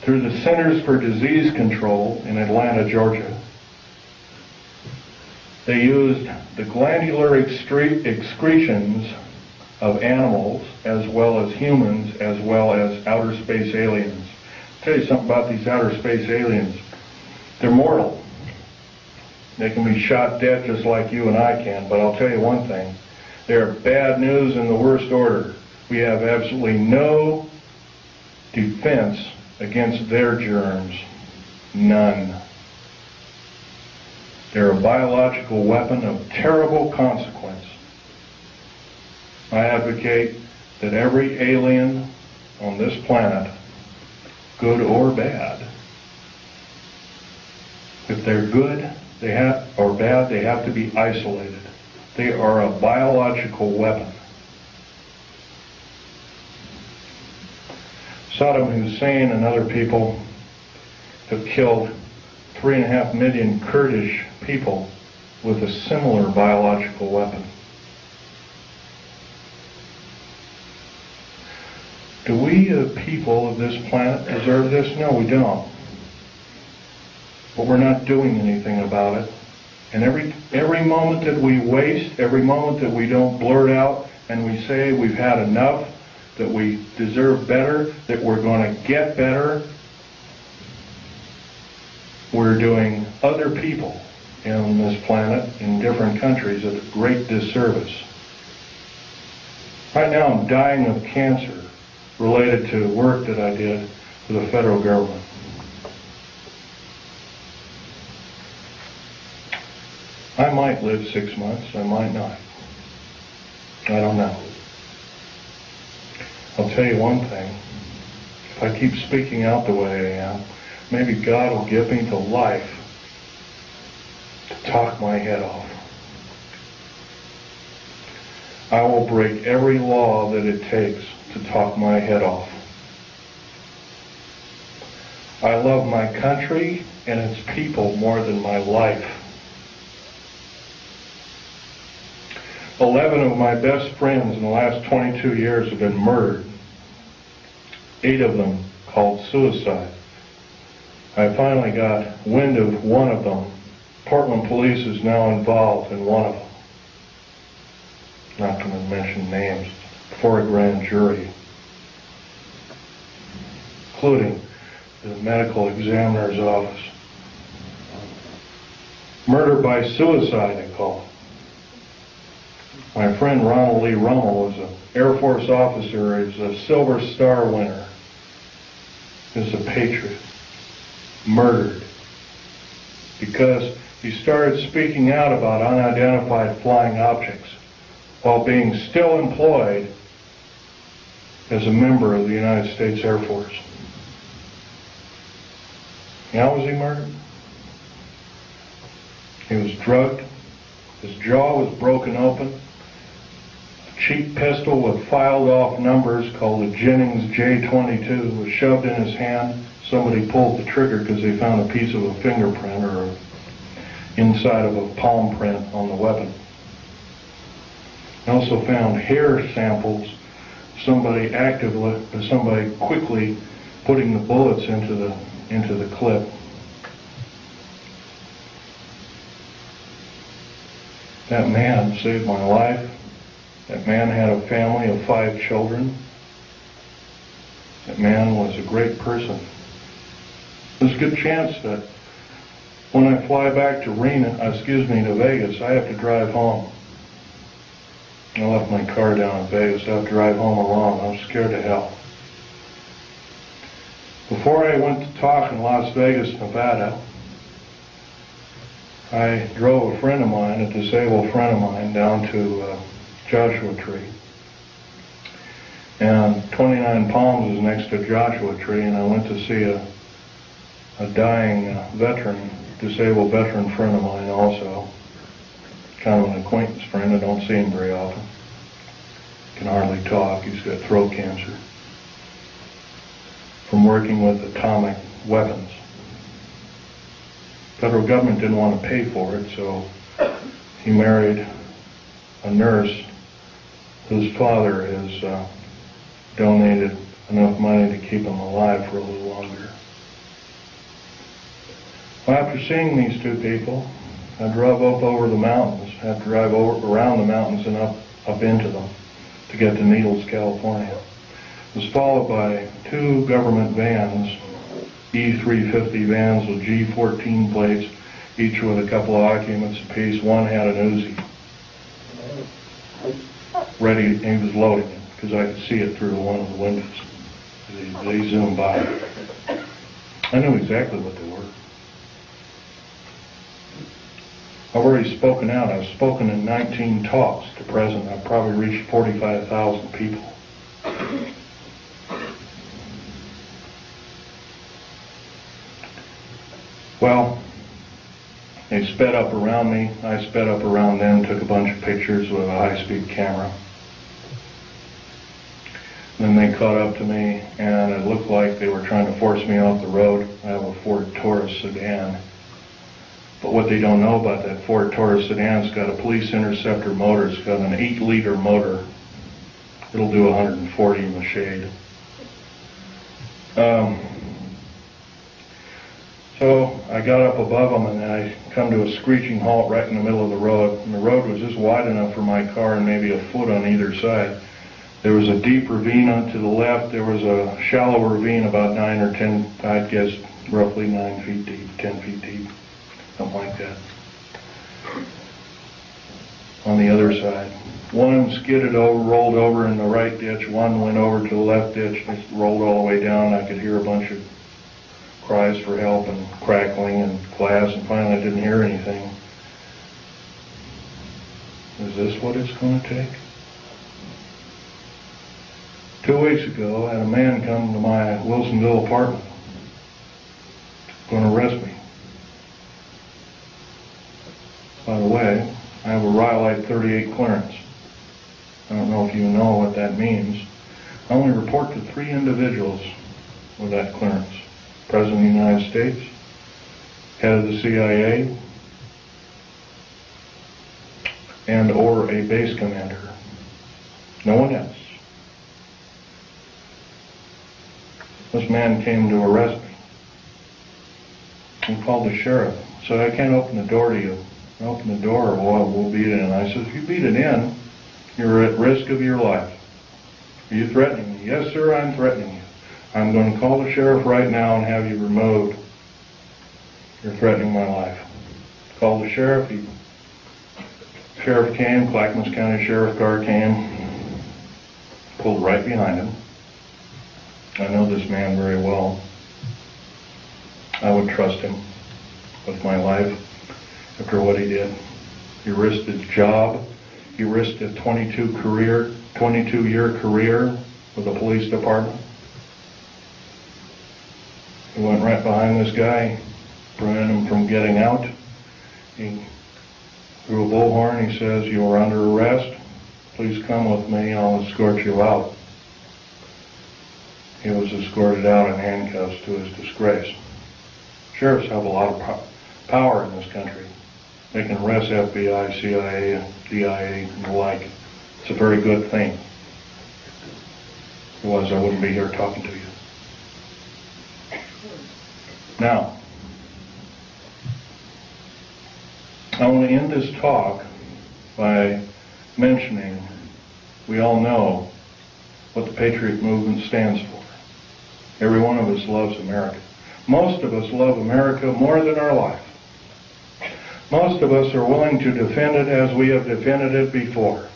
through the Centers for Disease Control in Atlanta, Georgia. They used the glandular excretions of animals, as well as humans, as well as outer space aliens. I'll tell you something about these outer space aliens. They're mortal. They can be shot dead just like you and I can, but I'll tell you one thing. They're bad news in the worst order. We have absolutely no defense against their germs. None. They're a biological weapon of terrible consequence. I advocate that every alien on this planet, good or bad, if they're good or bad, they have to be isolated. They are a biological weapon. Saddam Hussein and other people have killed 3.5 million Kurdish people with a similar biological weapon. Do we, the people of this planet, deserve this? No, we don't. But we're not doing anything about it. And every moment that we waste, every moment that we don't blurt out and we say we've had enough, that we deserve better, that we're going to get better, we're doing other people on this planet in different countries a great disservice. Right now I'm dying of cancer related to work that I did for the federal government. I might live 6 months, I might not. I don't know. I'll tell you one thing. If I keep speaking out the way I am, maybe God will give me the life to talk my head off. I will break every law that it takes to talk my head off. I love my country and its people more than my life. 11 of my best friends in the last 22 years have been murdered. 8 of them called suicide. I finally got wind of one of them. Portland police is now involved in one of them. Not going to mention names. Before a grand jury, including the medical examiner's office. Murder by suicide, they call it. My friend Ronald Lee Rummel was an Air Force officer. He's a Silver Star winner. He's a patriot. Murdered because he started speaking out about unidentified flying objects while being still employed as a member of the United States Air Force. How was he murdered? He was drugged. His jaw was broken open. A cheap pistol with filed off numbers called a Jennings J22 was shoved in his hand. Somebody pulled the trigger because they found a piece of a fingerprint or inside of a palm print on the weapon. They also found hair samples. Somebody quickly putting the bullets into the clip. That man saved my life. That man had a family of 5 children. That man was a great person. There's a good chance that when I fly back to Vegas, I have to drive home. I left my car down in Vegas. I have to drive home alone. I'm scared to hell. Before I went to talk in Las Vegas, Nevada, I drove a friend of mine, a disabled friend of mine, down to Joshua Tree. And 29 Palms is next to Joshua Tree, and I went to see a dying disabled veteran friend of mine also. Kind of an acquaintance friend. I don't see him very often. Can hardly talk. He's got throat cancer from working with atomic weapons. Federal government didn't want to pay for it, so he married a nurse whose father has donated enough money to keep him alive for a little longer. Well, after seeing these 2 people, I drove up over the mountains. I had to drive around the mountains and up into them to get to Needles, California. It was followed by 2 government vans, E350 vans with G14 plates, each with a couple of occupants apiece. One had an Uzi. Ready, he was loading it, because I could see it through one of the windows. They zoomed by. I knew exactly what they were. I've already spoken out. I've spoken in 19 talks to present. I've probably reached 45,000 people. Well, they sped up around me. I sped up around them, took a bunch of pictures with a high-speed camera. Then they caught up to me, and it looked like they were trying to force me off the road. I have a Ford Taurus sedan. But what they don't know about that Ford Taurus sedan, it's got a police interceptor motor. It's got an 8-liter motor. It'll do 140 in the shade. So I got up above them, and I come to a screeching halt right in the middle of the road. And the road was just wide enough for my car and maybe a foot on either side. There was a deep ravine to the left. There was a shallow ravine about 9 or 10, I'd guess roughly 9 feet deep, 10 feet deep, something like that. On the other side. One skidded over, rolled over in the right ditch. One went over to the left ditch and rolled all the way down. I could hear a bunch of cries for help and crackling and glass, and finally I didn't hear anything. Is this what it's going to take? 2 weeks ago, I had a man come to my Wilsonville apartment, going to arrest me. By the way, I have a Rhyolite 38 clearance. I don't know if you know what that means. I only report to 3 individuals with that clearance. President of the United States, head of the CIA, and or a base commander. No one else. This man came to arrest me. and called the sheriff. Said, I can't open the door to you. Open the door, or we'll beat it in. I said, if you beat it in, you're at risk of your life. Are you threatening me? Yes, sir, I'm threatening you. I'm going to call the sheriff right now and have you removed. You're threatening my life. Called the sheriff. Sheriff came, Clackamas County Sheriff car came, pulled right behind him. I know this man very well. I would trust him with my life after what he did. He risked his job. He risked a 22-year career with the police department. He went right behind this guy, prevented him from getting out. He threw a bullhorn. He says, you are under arrest. Please come with me. I'll escort you out. He was escorted out in handcuffs to his disgrace. Sheriffs have a lot of power in this country. They can arrest FBI, CIA, DIA, and the like. It's a very good thing. If it was, I wouldn't be here talking to you. Now, I want to end this talk by mentioning we all know what the Patriot Movement stands for. Every one of us loves America. Most of us love America more than our life. Most of us are willing to defend it as we have defended it before.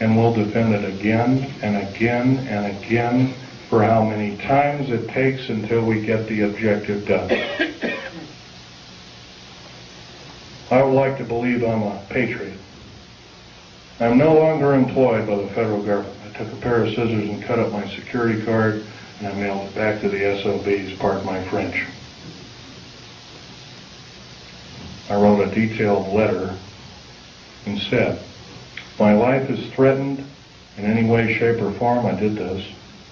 And we'll defend it again and again and again for how many times it takes until we get the objective done. I would like to believe I'm a patriot. I'm no longer employed by the federal government. I took a pair of scissors and cut up my security card, and I mailed it back to the SOBs, pardon my French. I wrote a detailed letter and said, my life is threatened in any way, shape, or form. I did this.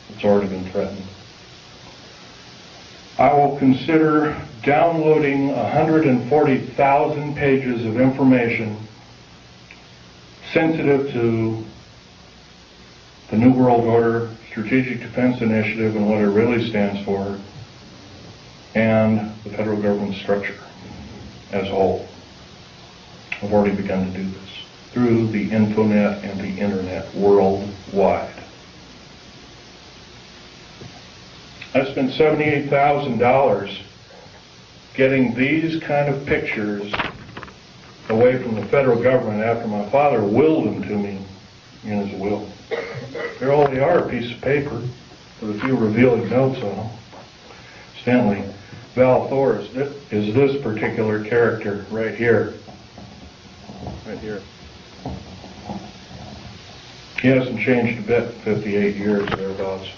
It's already been threatened. I will consider downloading 140,000 pages of information sensitive to the New World Order, Strategic Defense Initiative, and what it really stands for, and the federal government structure as a whole. I've already begun to do this through the Infonet and the Internet worldwide. I spent $78,000 getting these kind of pictures away from the federal government after my father willed them to me in his will. Here all they are, a piece of paper with a few revealing notes on them. Stanley Val Thor is this particular character right here. Right here. He hasn't changed a bit in 58 years, thereabouts.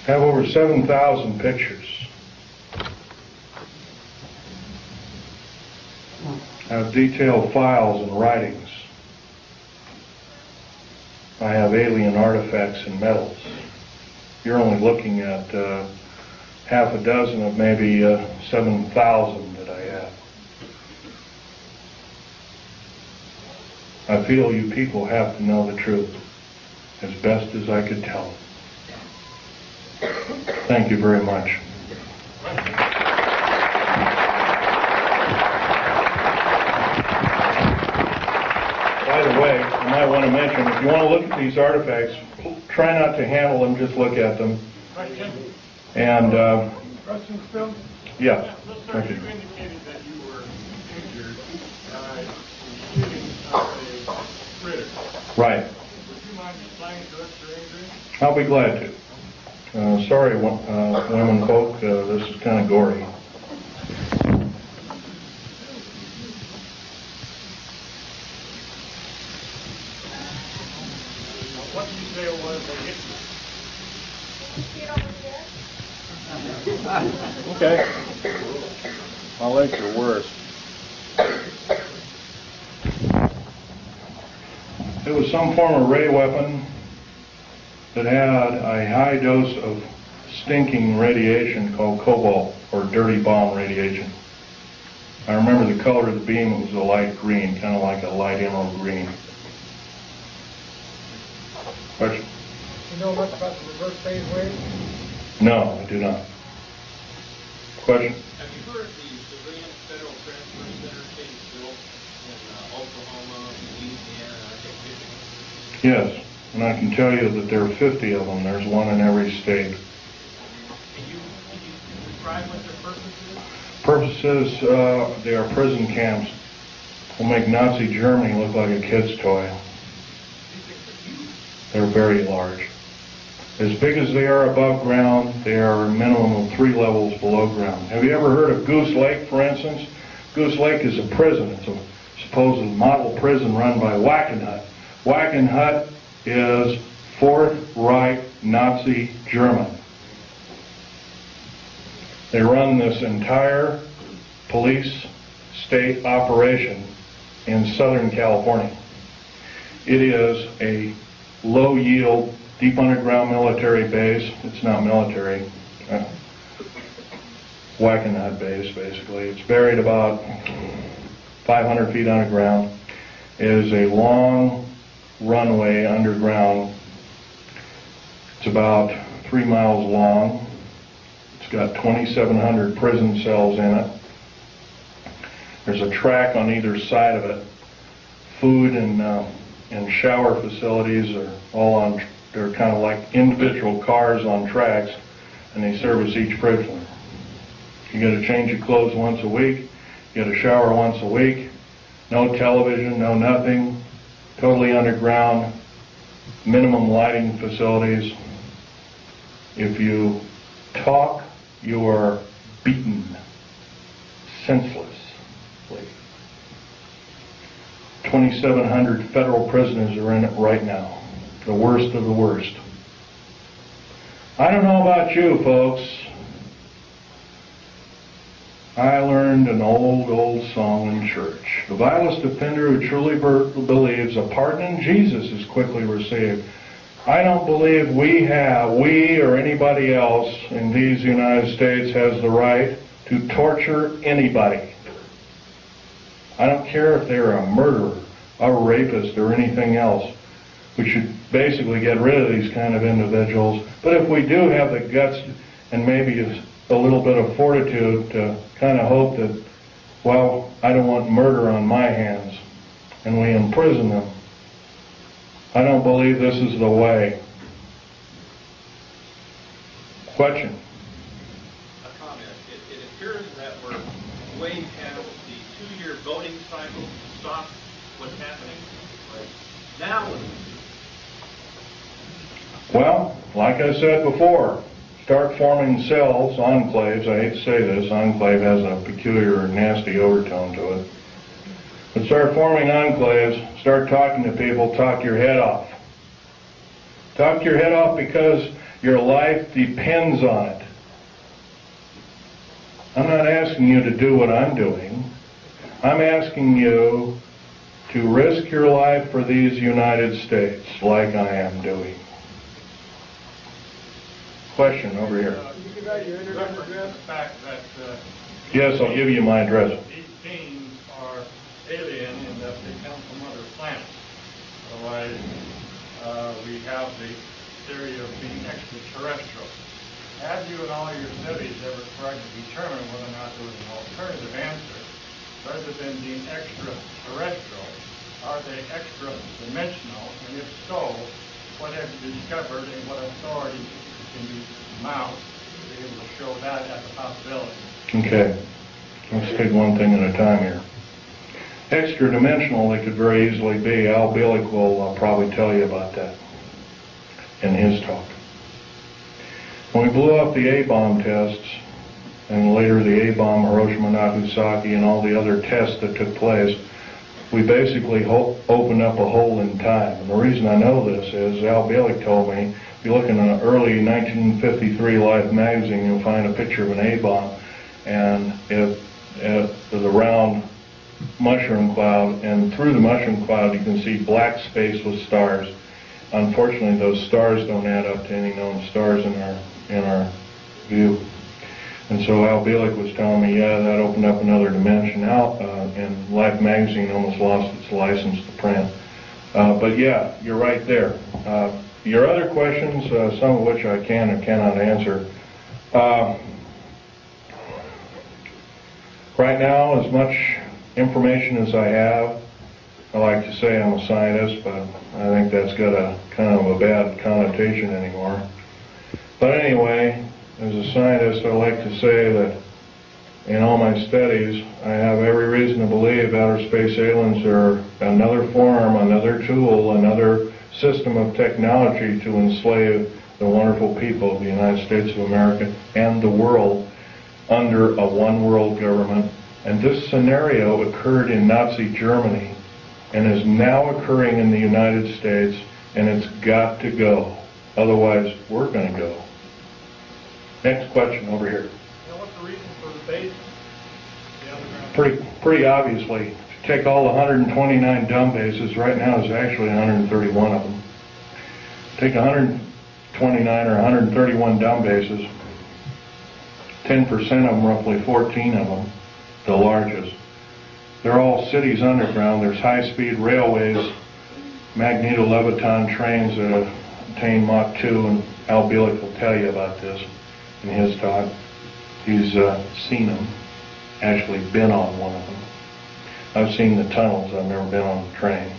I have over 7,000 pictures. I have detailed files and writings. I have alien artifacts and medals. You're only looking at half a dozen of maybe 7,000 that I have. I feel you people have to know the truth as best as I could tell it. Thank you very much. By the way, I might want to mention, if you want to look at these artifacts, try not to handle them, just look at them. And,
Questions, Phil?
yes.
Sir, you indicated that you were injured in shooting of a critter.
Right.
Would you mind explaining to us your injury?
I'll be glad to. Sorry, women folk, this is kind of gory.
What did you say it was that hit you?
Okay. I'll let your worst. It was some form of ray weapon that had a high dose of stinking radiation called cobalt, or dirty bomb radiation. I remember the color of the beam. It was a light green, kind of like a light emerald green. Question?
You know much about the reverse phase wave?
No, I do not. Question?
Have you heard the civilian federal transfer center being built in Oklahoma, Louisiana, and I think Michigan?
Yes, and I can tell you that there are 50 of them. There's one in every state.
Can you describe what their purpose is?
They are prison camps. Will make Nazi Germany look like a kid's toy. They're very large. As big as they are above ground, they are a minimum of 3 levels below ground. Have you ever heard of Goose Lake, for instance? Goose Lake is a prison. It's a supposed model prison run by Wackenhut. Wackenhut is Fourth Reich Nazi German. They run this entire police state operation in Southern California. It is a low-yield, deep underground military base. It's not military. Wackenhut base, basically. It's buried about 500 feet underground. It is a long runway underground. It's about 3 miles long. It's got 2,700 prison cells in it. There's a track on either side of it. Food and shower facilities are all on. They're kind of like individual cars on tracks, and they service each prisoner. You got to change your clothes once a week. You got to shower once a week. No television, no nothing. Totally underground. Minimum lighting facilities. If you talk, you are beaten senselessly. 2,700 federal prisoners are in it right now. The worst of the worst. I don't know about you, folks. I learned an old song in church. The vilest offender who truly believes a pardon in Jesus is quickly received. I don't believe we or anybody else in these United States has the right to torture anybody. I don't care if they're a murderer, a rapist, or anything else. We should basically get rid of these kind of individuals. But if we do have the guts and maybe a little bit of fortitude to kind of hope that, well, I don't want murder on my hands, and we imprison them, I don't believe this is the way. Question?
A comment. It appears that we're way past the 2-year voting cycle to stop what's happening. Right now,
well, like I said before, start forming cells, enclaves. I hate to say this, enclave has a peculiar, nasty overtone to it. But start forming enclaves, start talking to people, talk your head off. Talk your head off because your life depends on it. I'm not asking you to do what I'm doing. I'm asking you to risk your life for these United States like I am doing. Question over here.
You give out your internet address?
The fact that
Yes, I'll give you my address.
these beings are alien in that they come from other planets. Otherwise, we have the theory of being extraterrestrial. Have you in all your studies ever tried to determine whether or not there was an alternative answer? Rather than being extraterrestrial, are they extra-dimensional? And if so, what have you discovered and what authority can you mount to be able to show that as a possibility?
Okay, let's take one thing at a time here. Extra-dimensional, they could very easily be. Al Bielek will probably tell you about that in his talk. When we blew up the A-bomb tests, and later the A-bomb, Hiroshima, Nagasaki, and all the other tests that took place, we basically opened up a hole in time. And the reason I know this is Al Bielek told me, if you look in an early 1953 Life magazine, you'll find a picture of an A-bomb, and it was a round mushroom cloud, and through the mushroom cloud you can see black space with stars. Unfortunately, those stars don't add up to any known stars in our view. And so Al Bielek was telling me, yeah, that opened up another dimension. And Life magazine almost lost its license to print. But yeah, you're right there. Your other questions, some of which I can or cannot answer, Right now, as much information as I have, I like to say I'm a scientist, but I think that's got a kind of a bad connotation anymore. But anyway, as a scientist, I like to say that in all my studies, I have every reason to believe outer space aliens are another form, another tool, another system of technology to enslave the wonderful people of the United States of America and the world under a one-world government. And this scenario occurred in Nazi Germany and is now occurring in the United States, and it's got to go. Otherwise, we're going to go. Next question over here.
Now, what's the reason for the base? The underground?
Pretty obviously, take all the 129 dumb bases, right now there's actually 131 of them. Take 129 or 131 dumb bases, 10% of them, roughly 14 of them, the largest. They're all cities underground. There's high-speed railways, magneto-leviton trains that attain Mach 2, and Al Bielek will tell you about this in his talk. He's seen them, actually been on one of them. I've seen the tunnels, I've never been on the train.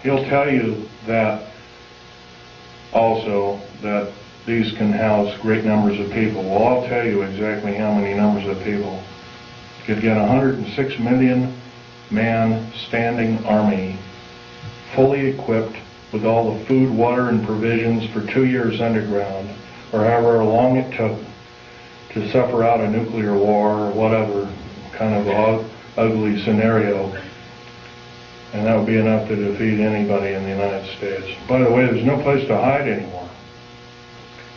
He'll tell you that also that these can house great numbers of people. Well, I'll tell you exactly how many numbers of people. You could get a 106 million man standing army, fully equipped with all the food, water, and provisions for 2 years underground, or however long it took to suffer out a nuclear war or whatever kind of ugly scenario. And that would be enough to defeat anybody in the United States. By the way, there's no place to hide anymore.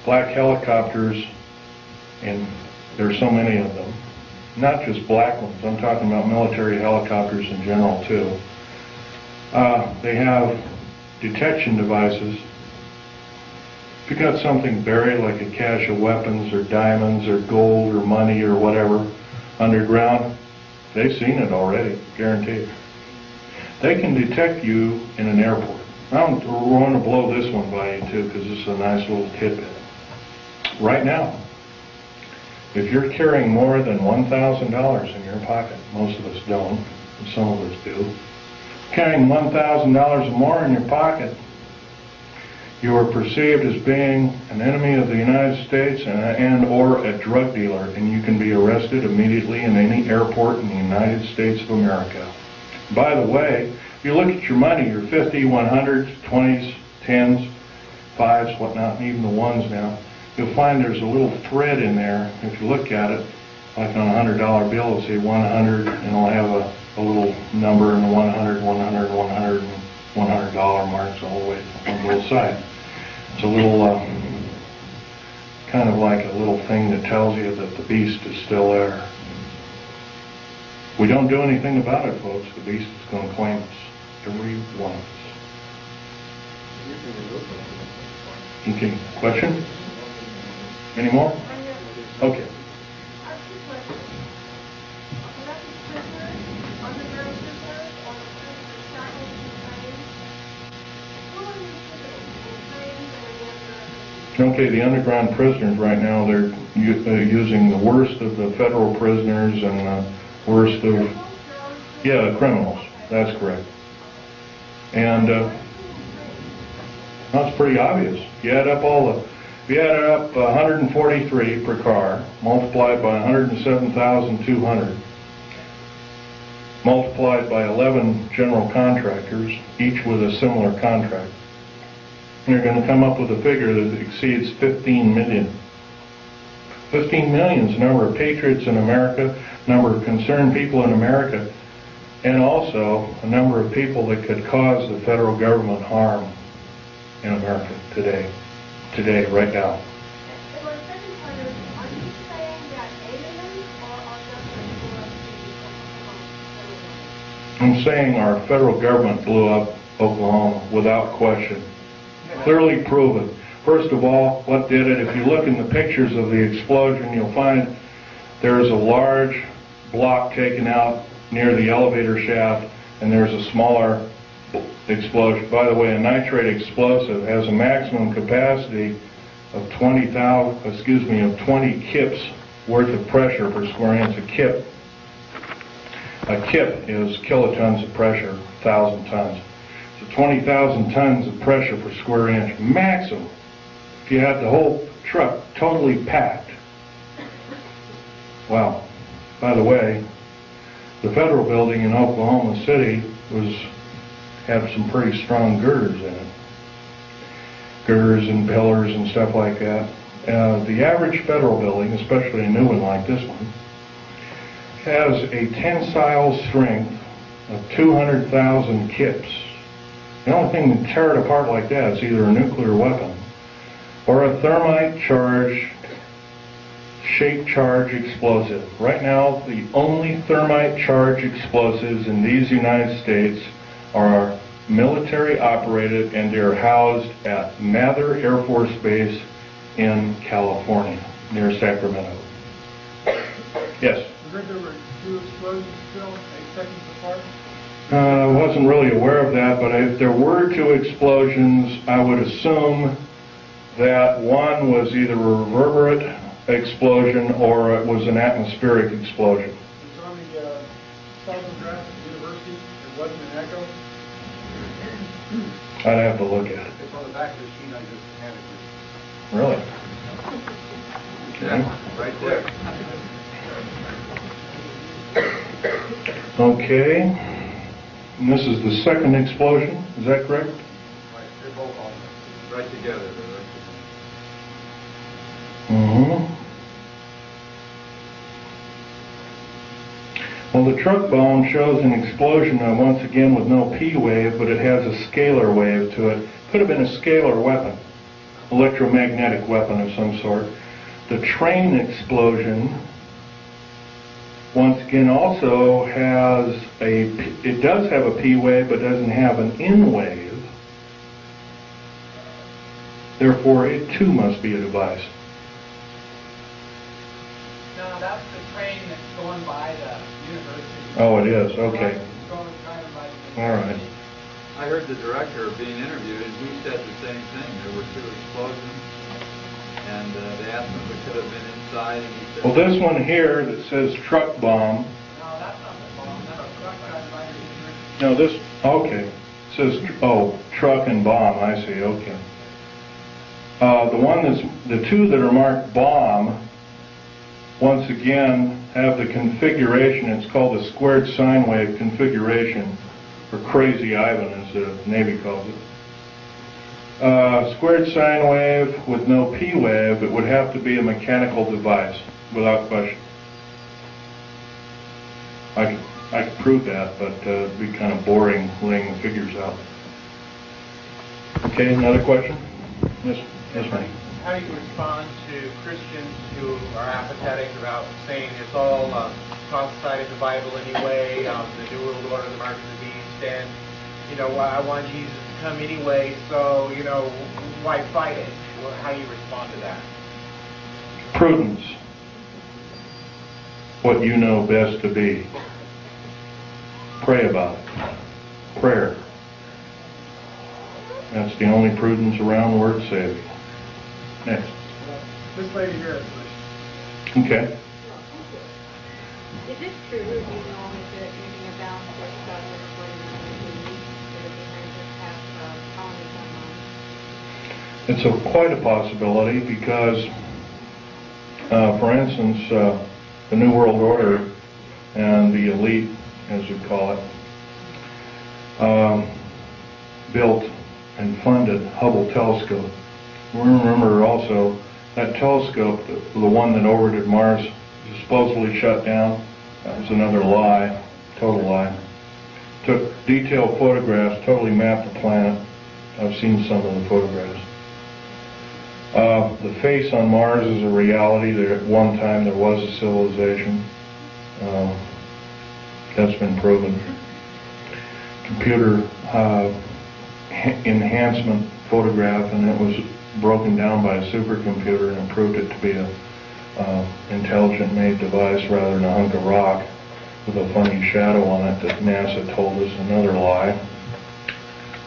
Black helicopters, and there's so many of them. Not just black ones, I'm talking about military helicopters in general too. They have detection devices. If you got something buried like a cache of weapons or diamonds or gold or money or whatever underground, they've seen it already, guaranteed. They can detect you in an airport. I'm going to blow this one by you too, because this is a nice little tidbit. Right now, if you're carrying more than $1,000 in your pocket, most of us don't, and some of us do, carrying $1,000 or more in your pocket, you are perceived as being an enemy of the United States and or a drug dealer, and you can be arrested immediately in any airport in the United States of America. By the way, if you look at your money, your 50, 100s, 20s, 10s, 5s, whatnot, and even the ones now, you'll find there's a little thread in there. If you look at it, like on a $100 bill, it'll say 100, and it'll have a little number in the 100, 100, 100, and $100 marks all the way on both sides. It's a little, kind of like a little thing that tells you that the beast is still there. We don't do anything about it, folks. The beast is going to claim us, every one of us. Okay, question? Any more? Okay. Okay, the underground prisoners right now, they're using the worst of the federal prisoners and the worst of, the criminals. That's correct. And that's pretty obvious. You add up if you add up 143 per car, multiplied by 107,200, multiplied by 11 general contractors, each with a similar contract, you're going to come up with a figure that exceeds 15 million. 15 million is the number of patriots in America, number of concerned people in America, and also a number of people that could cause the federal government harm in America today, right now.
And my second part is, are you saying that aliens are just
I'm saying our federal government blew up Oklahoma without question. Clearly proven. First of all, what did it? If you look in the pictures of the explosion, you'll find there is a large block taken out near the elevator shaft, and there's a smaller explosion. By the way, a nitrate explosive has a maximum capacity of 20 kips worth of pressure per square inch. A kip is kilotons of pressure, 1,000 tons. So 20,000 tons of pressure per square inch maximum. If you had the whole truck totally packed. Wow. By the way, the federal building in Oklahoma City had some pretty strong girders in it. Girders and pillars and stuff like that. The average federal building, especially a new one like this one, has a tensile strength of 200,000 kips. The only thing to tear it apart like that is either a nuclear weapon or a thermite charge, shape charge explosive. Right now, the only thermite charge explosives in these United States are military operated, and they're housed at Mather Air Force Base in California, near Sacramento. Yes?
I heard there were 2 explosions still, 8 seconds apart.
I wasn't really aware of that, but if there were 2 explosions, I would assume that one was either a reverberant explosion or it was an atmospheric explosion.
It's on the seismograph at the university. It wasn't an echo.
I'd have to look at it.
It's on the back of the sheet I just handed you.
Really?
Yeah, right there.
Okay. And this is the second explosion, is that correct?
Right, they're both on there.
Right together. They're right together.
Mm-hmm. Well, the truck bomb shows an explosion, once again with no P wave, but it has a scalar wave to it. Could have been a scalar weapon, electromagnetic weapon of some sort. The train explosion, once again, also has it does have a P wave, but doesn't have an N wave. Therefore, it too must be a device.
No, that's the train that's going by the university.
Oh, it is, okay.
Going kind of by the
All right.
I heard the director being interviewed, and he said the same thing. There were 2 explosions, and they asked him if it could have been inside, and he said...
Well, this one here that says truck bomb.
No, that's not the bomb. That's a truck driving by the university.
No, this, okay. It says, truck and bomb, I see, okay. The 2 that are marked bomb, once again, have the configuration. It's called the squared sine wave configuration, or Crazy Ivan, as the Navy calls it. Squared sine wave with no P wave, it would have to be a mechanical device, without question. I could prove that, but it'd be kind of boring laying the figures out. Okay, another question? Yes, ma'am.
How do you respond to Christians who are apathetic about saying it's all prophesied in the Bible anyway, the New World Order, the mark of the beast, and, I want Jesus to come anyway, so, why fight it? How do you respond to that?
Prudence. What you know best to be. Pray about it. Prayer. That's the only prudence around worth saving. Next.
This lady here is
Okay.
Is it true, you know, if you're using a balance or stuff with that it behind just have colonies on
It's quite a possibility because, for instance, the New World Order and the elite, as we call it, built and funded Hubble telescope. Remember also that telescope, the one that orbited Mars, was supposedly shut down. That was another lie, total lie. Took detailed photographs, totally mapped the planet. I've seen some of the photographs. The face on Mars is a reality. There, at one time there was a civilization. That's been proven. Computer enhancement photograph, and it was broken down by a supercomputer and proved it to be a intelligent made device rather than a hunk of rock with a funny shadow on it that NASA told us, another lie.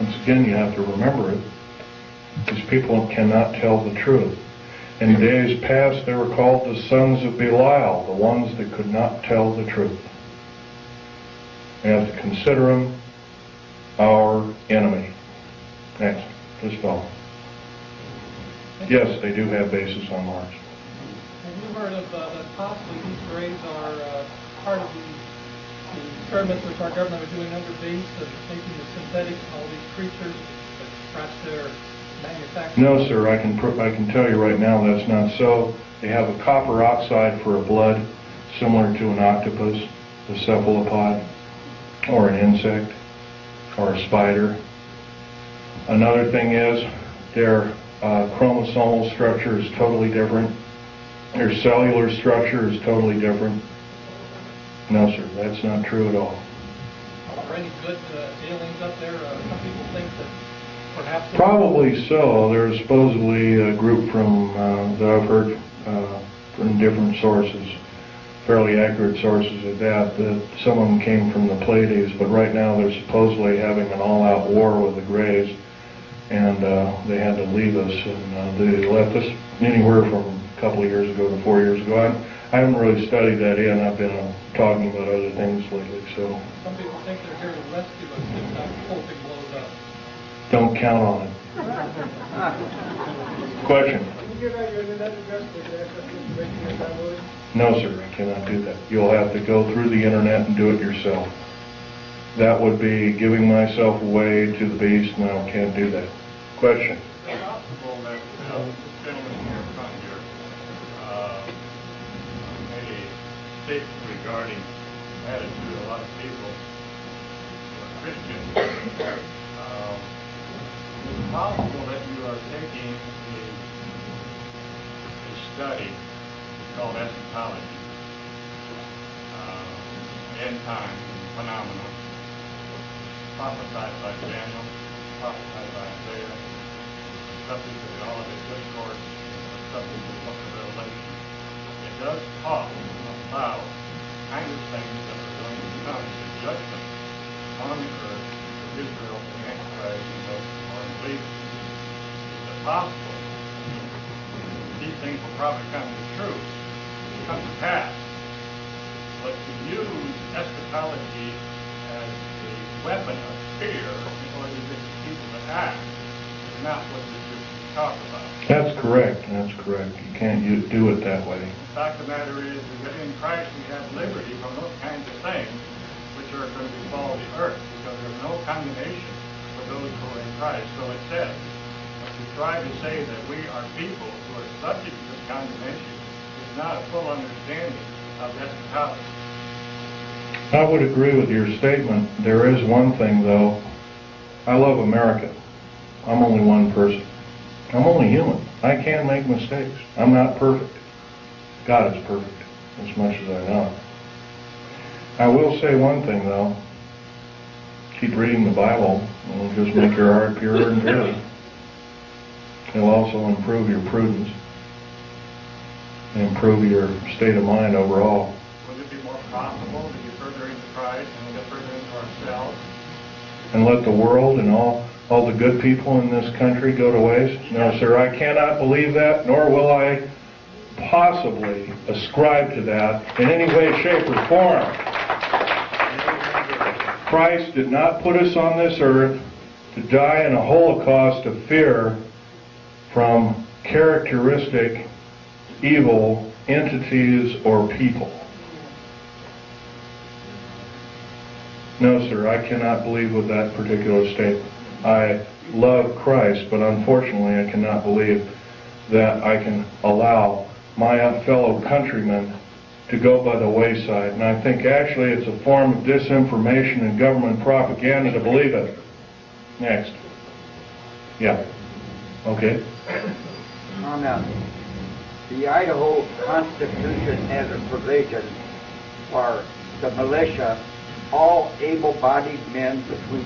Once again, you have to remember it. These people cannot tell the truth. In days past they were called the sons of Belial, the ones that could not tell the truth. We have to consider them our enemy. Next, please follow. Yes, they do have bases on Mars.
Have you heard of that possibly these rays are part of the experiments which our government are doing under base of taking the synthetics and all these creatures, but perhaps they're manufactured?
No, sir. I can tell you right now that's not so. They have a copper oxide for a blood, similar to an octopus, a cephalopod, or an insect, or a spider. Another thing is their chromosomal structure is totally different. Their cellular structure is totally different. No, sir, that's not true at all.
Are there any good aliens up there? Some people think that perhaps...
Probably so. There's supposedly a group from that I've heard from different sources, fairly accurate sources at that some of them came from the Pleiades, but right now they're supposedly having an all-out war with the Greys, and they had to leave us, and they left us anywhere from a couple of years ago to 4 years ago. I haven't really studied that in. I've been talking about other things lately, so...
Some people think they're here to rescue us if that whole thing blows up.
Don't count on it. Question?
Can you give out your internet address to access information you're downloading?
No, sir, I cannot do that. You'll have to go through the internet and do it yourself. That would be giving myself away to the beast, and I can't do that. Question?
Is it possible that this gentleman here in front here made a statement regarding the attitude of a lot of people who are Christians? Is it possible that you are taking a study called eschatology, end time phenomenon, prophesied by Daniel, prophesied by Isaiah, subject to the Olivet Discourse, subject to the book of Revelation? It does talk about kind of things that are going to come to judgment on the earth for Israel, the Antichrist, and those who are believers. Is it possible these things will probably come to truth, come to pass, but to use eschatology as a weapon of fear in order to get people to act is not what the scriptures talk about.
That's correct. That's correct. You can't do it that way.
The fact of the matter is that in Christ we have liberty from those kinds of things which are going to befall the earth, because there's no condemnation for those who are in Christ. So it says, but to try to say that we are people who are subject to this condemnation is not a full understanding of eschatology.
I would agree with your statement. There is one thing, though. I love America. I'm only one person. I'm only human. I can make mistakes. I'm not perfect. God is perfect, as much as I know. I will say one thing, though. Keep reading the Bible, and it'll just make your heart purer and purer. It'll also improve your prudence, and improve your state of mind overall.
Would it be more profitable to get further into Christ and get further into ourselves?
And let the world and all the good people in this country go to waste? No, sir, I cannot believe that, nor will I possibly ascribe to that in any way, shape, or form. Christ did not put us on this earth to die in a holocaust of fear from characteristic evil entities or people. No, sir, I cannot believe with that particular statement. I love Christ, but unfortunately I cannot believe that I can allow my fellow countrymen to go by the wayside. And I think actually it's a form of disinformation and government propaganda to believe it. Next. Yeah. Okay.
On the Idaho Constitution has a provision for the militia, all able-bodied men between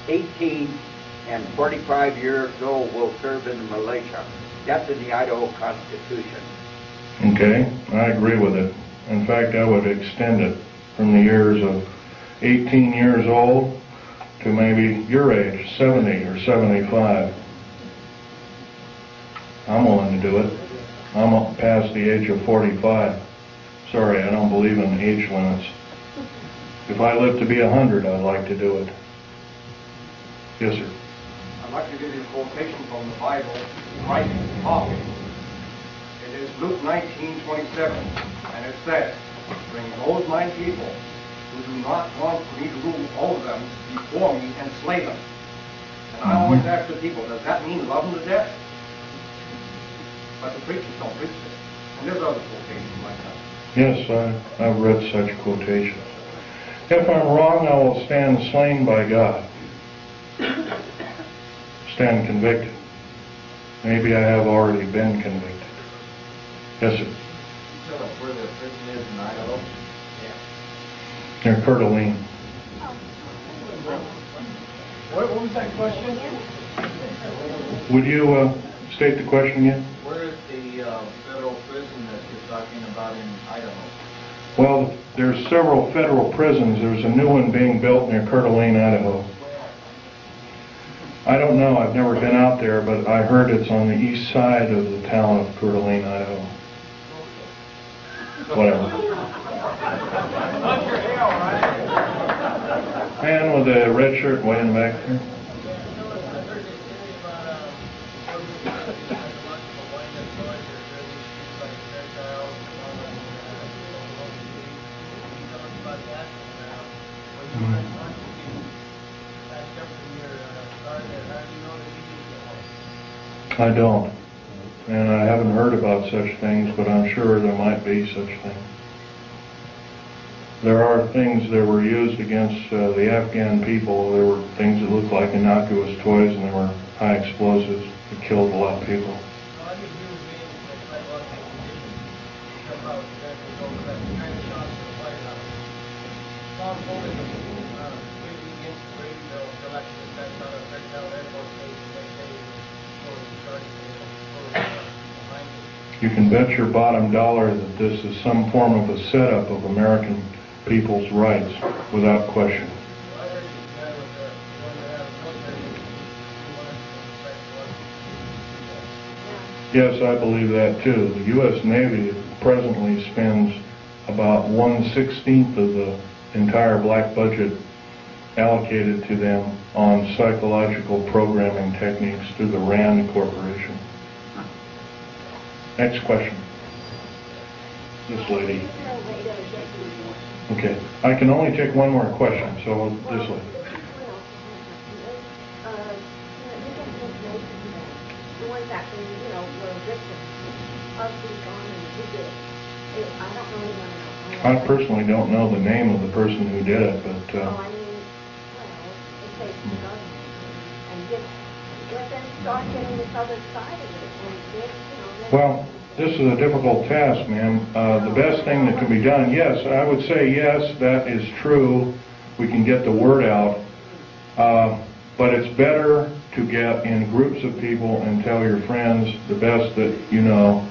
18 and 45 years old will serve in the militia. That's in the Idaho Constitution.
Okay, I agree with it. In fact, I would extend it from the years of 18 years old to maybe your age, 70 or 75. I'm willing to do it. I'm up past the age of 45. Sorry, I don't believe in age limits. If I live to be 100, I'd like to do it. Yes, sir.
I'd like to give you a quotation from the Bible, Christ talking. It is Luke 19:27, and it says, "Bring those my people who do not want me to rule over them before me and slay them." And I always ask the people, does that mean love them to death? But the preachers don't preach it. And there's other quotations like that.
Yes, I've read such quotations. If I'm wrong, I will stand slain by God. Stand convicted. Maybe I have already been convicted. Yes, sir.
Tell us where the prison is in Idaho.
Near Coeur d'Alene.
What was that question?
Would you state the question again?
Where is the federal prison that you're talking about in Idaho?
Well, there's several federal prisons. There's a new one being built near Coeur d'Alene, Idaho. I don't know. I've never been out there, but I heard it's on the east side of the town of Coeur d'Alene, Idaho. Whatever. Man with a red shirt way in the back there. I don't. And I haven't heard about such things, but I'm sure there might be such things. There are things that were used against the Afghan people. There were things that looked like innocuous toys, and there were high explosives that killed a lot of people. You can bet your bottom dollar that this is some form of a setup of American people's rights, without question. Yes, I believe that too. The U.S. Navy presently spends about 1/16 of the entire black budget allocated to them on psychological programming techniques through the RAND Corporation. Next question. This lady. Okay. I can only take one more question, so this lady.
The ones that were victims of these bombings who did it. I don't really want to know.
I personally don't know the name of the person who did it, but...
it takes the government and let them start getting this other side of it. And
Well, this is a difficult task, ma'am. The best thing that can be done, yes, I would say yes, that is true. We can get the word out. But it's better to get in groups of people and tell your friends the best that you know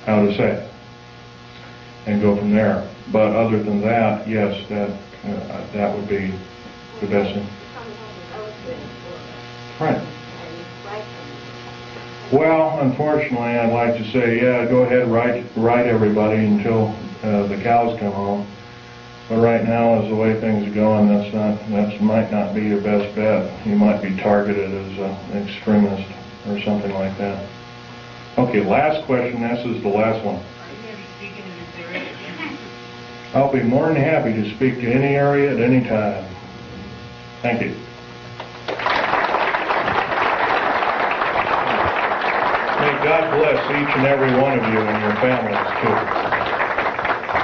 how to say it. And go from there. But other than that, yes, that would be the best thing. Right. Well, unfortunately, I'd like to say, yeah, go ahead, write everybody until the cows come home. But right now, as the way things are going, that might not be your best bet. You might be targeted as an extremist or something like that. Okay, last question. This is the last one.
Are you going to be speaking in this area?
I'll be more than happy to speak to any area at any time. Thank you. May God bless each and every one of you and your families, too.